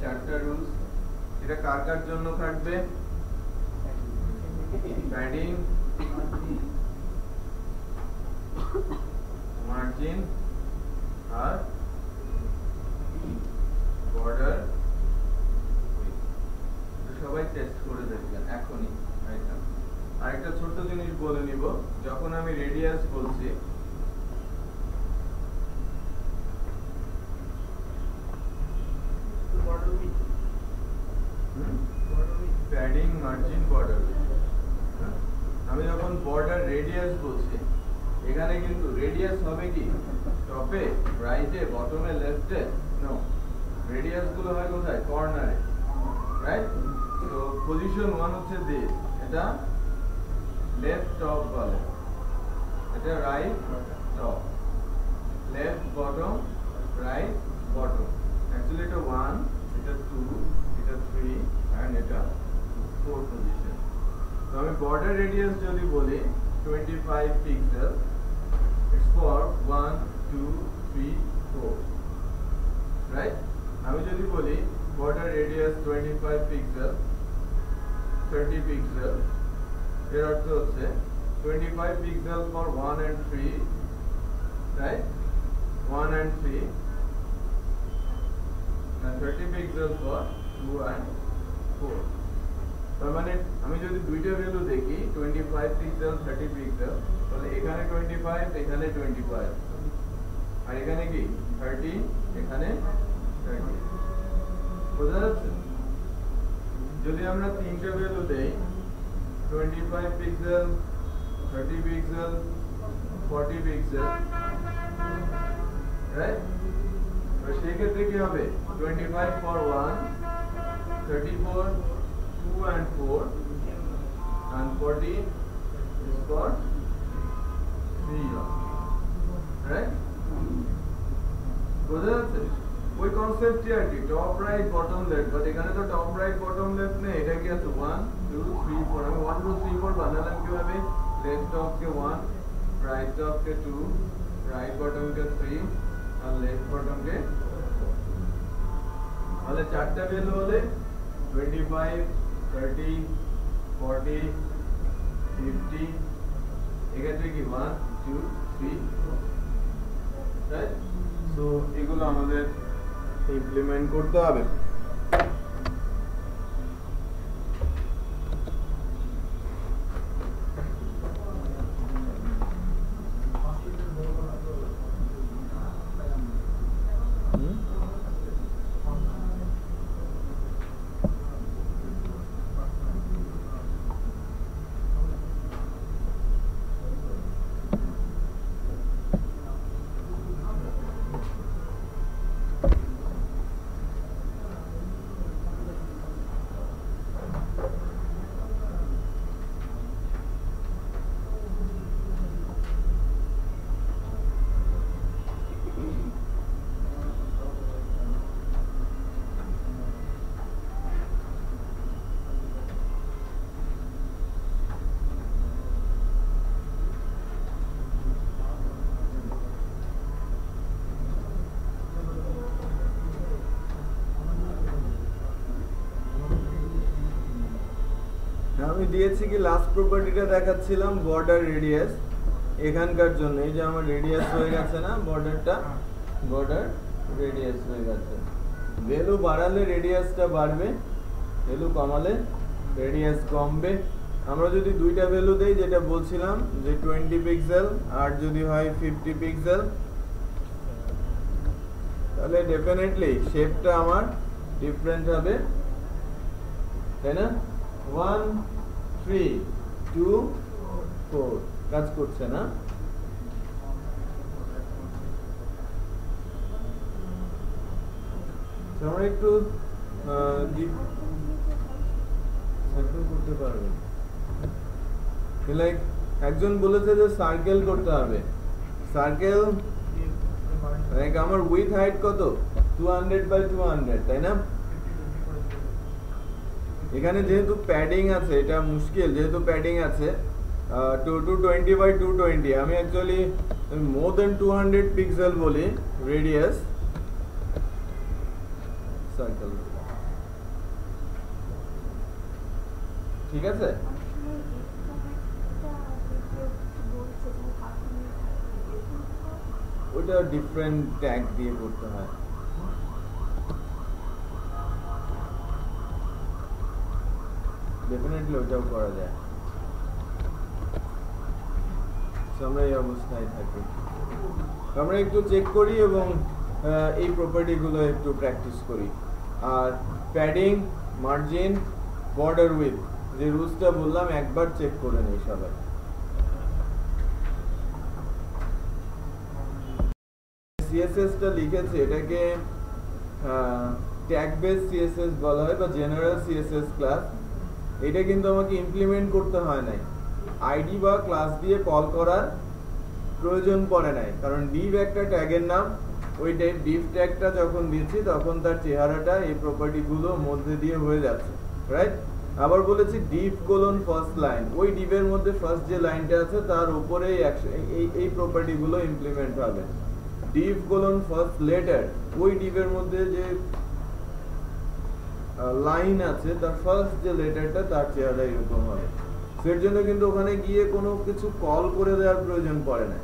চারটা রুলস। এটা কার কার জন্য থাকবে? প্যাডিং, মার্জিন আর বর্ডার। সবাই টেস্ট করে দেখবেন এখনই। আরেকটা ছোট্ট জিনিস বলে নিব, যখন আমি রেডিয়াস বলছি প্যাডিং, মার্জিন, বর্ডার, আমি যখন বর্ডার রেডিয়াস বলছি এখানে কিন্তু রেডিয়াস হবে কি টপে, রাইটে, বটমে, লেফটে? নো, রেডিয়াস গুলো হয় কোথায়? কর্নারে, রাইট? তো পজিশন 1 হচ্ছে দিস, এটা লেফট টপ বলে, এটা right top, left bottom, right bottom. Actually এটা 1, এটা 2, এটা 3 এন্ড এটা 4 পজিশন। তো আমি বর্ডার রেডিয়াস যদি বলি 25 পিক্সেল, ইটস ফর 1 2 3 4, রাইট? আমি যদি বলি বর্ডার রেডিয়াস 25 পিক্সেল 30 পিক্সেল, এর অর্থ হচ্ছে 25 pixel for 1 and 3, right? 1 and 3 and 30 pixel for 2 and 4। তার মানে আমি যদি দুইটা ভ্যালু দেখি 25 পিক্সেল 30 পিক্সেল, তাহলে এখানে 25, এখানে 25, আর এখানে কি 30, এখানে 30। বোঝা যাচ্ছে? যদি আমরা তিনটা ভ্যালু দেই 25 পিক্সেল 30 পিক্সেল 40 পিক্সেল, রাইট? তো সেই ক্ষেত্রে কি হবে? 25 for 1, 34 2 and 4 and 40 is for 3, right? বোঝা যাচ্ছে? ওই কনসেপ্টই আর কি, top right bottom left, but এখানে তো টপ রাইট বটম লেফট নেই, এটা কি আছে 1 2 3 4। আমি 1 2 3 4 বানালাম কিভাবে? লেফট টপ কে 1, রাইট টপ কে 2, রাইট বটম কে 3 আর লেফট বটম কে 4। তাহলে চারটা ভ্যালু হলে 25 30 40 50, এক্ষেত্রে কি 1 2 3, রাইট? সো এগুলো আমাদের ইমপ্লিমেন্ট করতে হবে। আমি দিয়েছি কি লাস্ট প্রপার্টিটা দেখাচ্ছিলাম বর্ডার রেডিয়াস, এখানকার জন্য এই যে আমার রেডিয়াস হয়ে গেছে না, বর্ডারটা বর্ডার রেডিয়াস হয়ে গেছে। ভ্যালু বাড়ালে রেডিয়াসটা বাড়বে, ভ্যালু কমালে রেডিয়াস কমবে। আমরা যদি দুইটা ভ্যালু দেই যেটা বলছিলাম যে 20 পিক্সেল আর যদি হয় 50 পিক্সেল, তাহলে ডেফিনেটলি শেপটা আমার ডিফারেন্ট হবে, তাই না? 1 3 2 4 কাজ করছে না? আমরা একটু সার্কেল করতে পারবে, লাইক একজন বলেছে যে সার্কেল করতে হবে। সার্কেল লাইক আমার উইথ হাইট কত? 200 by 200, তাই না? এখানে যেহেতু প্যাডিং আছে, এটা মুশকিল, যেহেতু প্যাডিং আছে 220 by 220, আমি অ্যাকচুয়ালি মোর দেন 200 পিক্সেল বলি রেডিয়াস, ঠিক আছে? ওটা ডিফারেন্ট ট্যাগ দিয়ে করতে হয়। ডেফিনেটলি ওটাও করা যায়। আমরা এই অবস্থায় থাকি। আমরা একটু চেক করি এবং এই প্রপার্টি গুলো একটু প্র্যাকটিস করি। আর প্যাডিং, মার্জিন, বর্ডার উইথ যে রুলসটা বললাম একবার চেক করে নেই সবাই। সিএসএসটা লিখেছে এটাকে ট্যাগ বেস সিএসএস বলা হয় বা জেনারেল সিএসএস ক্লাস। এটা কিন্তু আমাকে ইমপ্লিমেন্ট করতে হয় নাই, আইডি বা ক্লাস দিয়ে কল করার প্রয়োজন পড়ে নাই, কারণ ডিভ একটা ট্যাগের নাম। ওই ডিভ ট্যাগটা যখন দিচ্ছি তখন তার চেহারাটা এই প্রপার্টি গুলোর মধ্যে দিয়ে হয়ে যাচ্ছে, রাইট? আবার বলেছি ডিভ কোলন ফার্স্ট লাইন, ওই ডিভের মধ্যে ফার্স্ট যে লাইনটা আছে তার উপরে এই প্রপার্টি গুলো ইমপ্লিমেন্ট হবে। ডিভ কোলন ফার্স্ট লেটার, ওই ডিভের মধ্যে যে লাইন আছে তার ফার্স্ট যে লেটারটা তার চেহারা এরকম হবে। সের জন্য কিন্তু ওখানে গিয়ে কোনো কিছু কল করে দেওয়ার প্রয়োজন পড়ে না।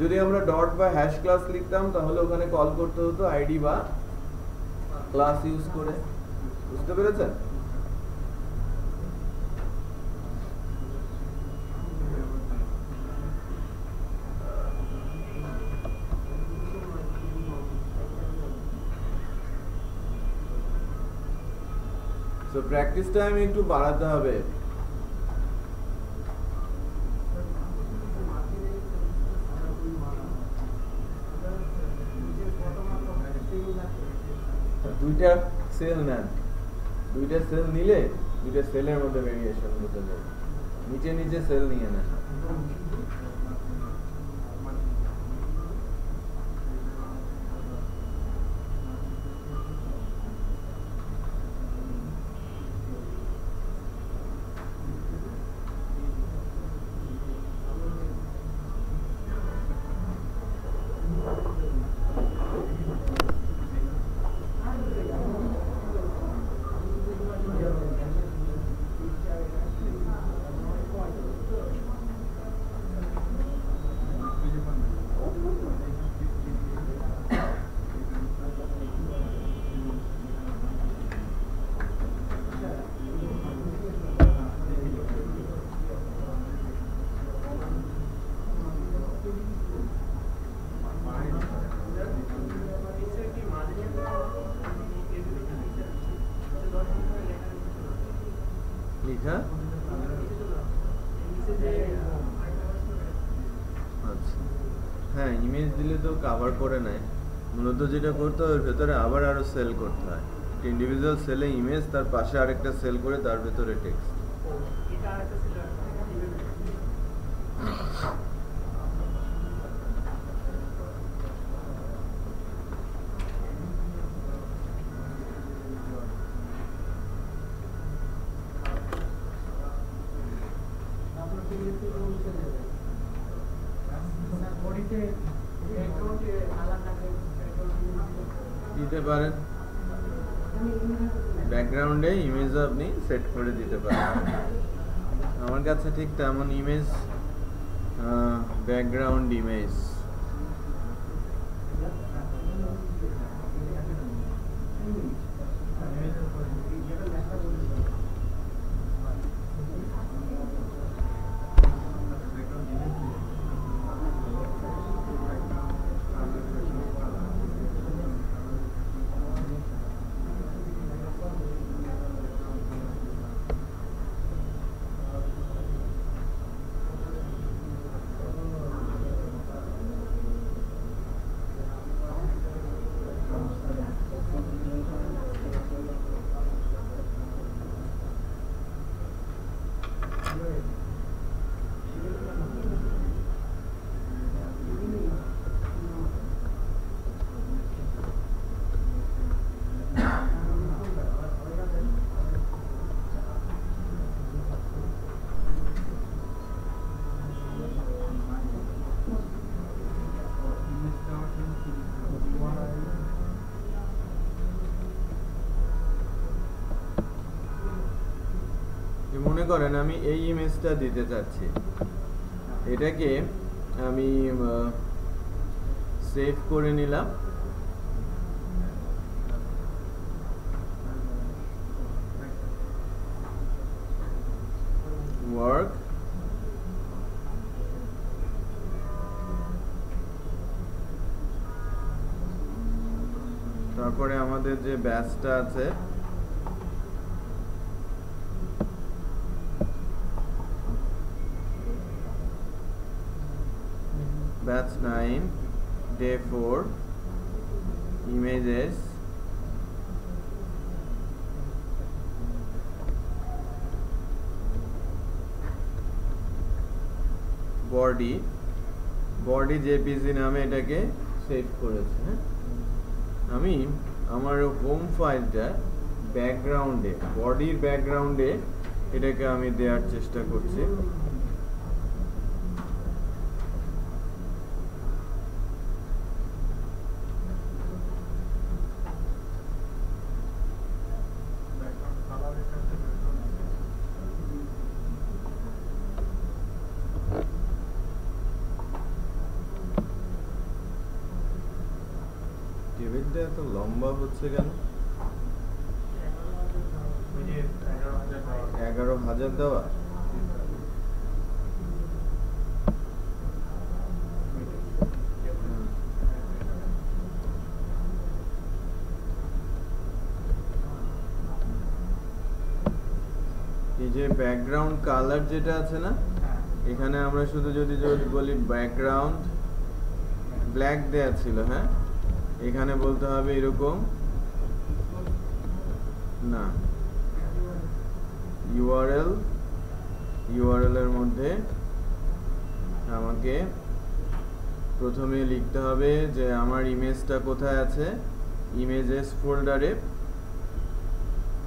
যদি আমরা ডট বা হ্যাশ ক্লাস লিখতাম তাহলে ওখানে কল করতে হতো আইডি বা ক্লাস ইউজ করে। বুঝতে পেরেছেন? তো প্র্যাকটিস টাইম একটু বাড়াতে হবে। দুইটা সেল নেন, দুইটা সেল নিলে দুইটা সেলের মধ্যে ভেরিয়েশন বোঝা যাবে। নিচে নিচে সেল নিয়ে নেন। লিখা আচ্ছা, হ্যাঁ ইমেজ দিলে তো কভার করে নেয়। মূলত যেটা করতে হয় ভেতরে আবার আরো সেল করতে হয়। ইন্ডিভিজুয়াল সেলে ইমেজ, তার পাশে আরেকটা সেল করে তার ভেতরে টেক্সট। দিতে পারেন, ব্যাকগ্রাউন্ডে ইমেজ আপনি সেট করে দিতে পারেন। আমার কাছে ঠিক তেমন ইমেজ, ব্যাকগ্রাউন্ড ইমেজ মনে করেন আমি এই ইমেজটা দিতে চাচ্ছি, এটাকে আমি সেভ করে নিলাম। ওয়ার্ক, তারপরে আমাদের যে ব্যাচটা আছে batch 9 day 4 images, body JPG নামে এটাকে সেভ করেছে। হ্যাঁ, আমি আমার হোম ফাইলটা ব্যাকগ্রাউন্ডে, বডির ব্যাকগ্রাউন্ডে এটাকে আমি দেওয়ার চেষ্টা করছি। টেবিলটা এত লম্বা হচ্ছে কেন? 11,000 দেওয়া। এই যে ব্যাকগ্রাউন্ড কালার যেটা আছে না, এখানে আমরা শুধু যদি বলি ব্যাকগ্রাউন্ড ব্ল্যাক দেয়া ছিল, হ্যাঁ, এখানে বলতে হবে এরকম না, ইউআরএল এর মধ্যে আমাকে প্রথমে লিখতে হবে যে আমার ইমেজটা কোথায় আছে, ইমেজেস ফোল্ডারে,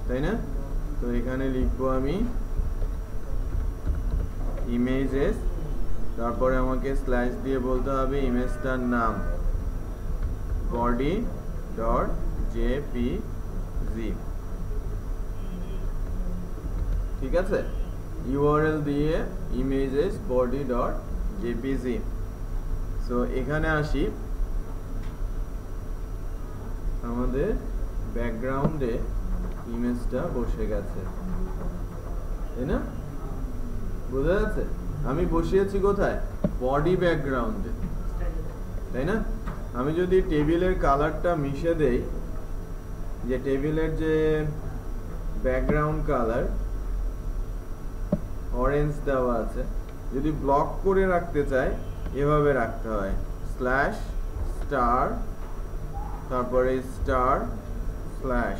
তাই না? তো এখানে লিখবো আমি ইমেজেস, তারপরে আমাকে স্ল্যাশ দিয়ে বলতে হবে ইমেজটার নাম body.jpg, ঠিক আছে? ইউআরএল দিয়ে ইমেজেস body.jpg। সো এখানে আসি, আমাদের ব্যাকগ্রাউন্ডে ইমেজটা বসে গেছে, তাই না? বোঝা যাচ্ছে? আমি বসিয়েছি কোথায়? বডি ব্যাকগ্রাউন্ডে, তাই না? আমি যদি টেবিলের কালারটা মিশে দেই, যে টেবিলের যে ব্যাকগ্রাউন্ড কালার অরেঞ্জ দেওয়া আছে, যদি ব্লক করে রাখতে চাই এভাবে রাখতে হয়, স্ল্যাশ স্টার, তারপরে স্টার স্ল্যাশ,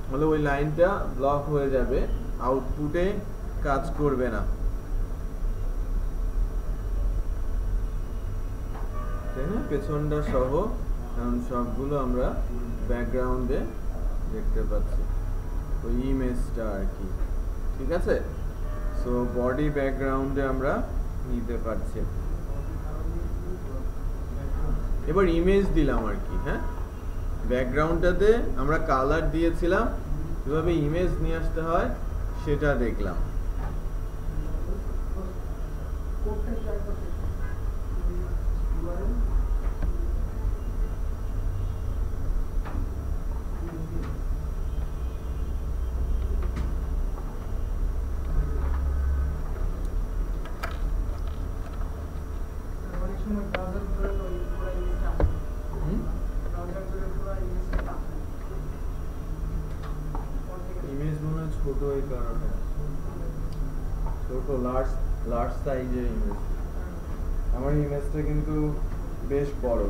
হলে ওই লাইনটা ব্লক হয়ে যাবে, আউটপুটে কাজ করবে না, তাই না? পেছনটা সহ এখন সবগুলো আমরা ব্যাকগ্রাউন্ডে দেখতে পাচ্ছি, ওই ইমেজটা আর কি, ঠিক আছে? সো বডি ব্যাকগ্রাউন্ডে আমরা নিতে পারছি। এবার ইমেজ দিলাম আর কি, হ্যাঁ, ব্যাকগ্রাউন্ডটাতে আমরা কালার দিয়েছিলাম, কিভাবে ইমেজ নিয়ে আসতে হয় সেটা দেখলাম। ইমেজ মনে হয় ছোট, এই কারণে ছোট, লার্জ সাইজের ইমেজ। আমার ইমেজটা কিন্তু বেশ বড়।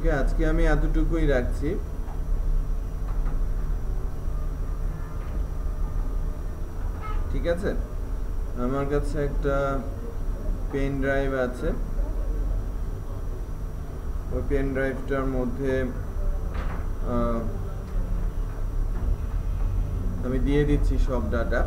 ওকে, আজকে আমি এতটুকুই রাখছি। ঠিক আছে, আমার কাছে একটা পেন ড্রাইভ আছে, ওই পেন ড্রাইভটার মধ্যে আমি দিয়ে দিচ্ছি সব ডাটা।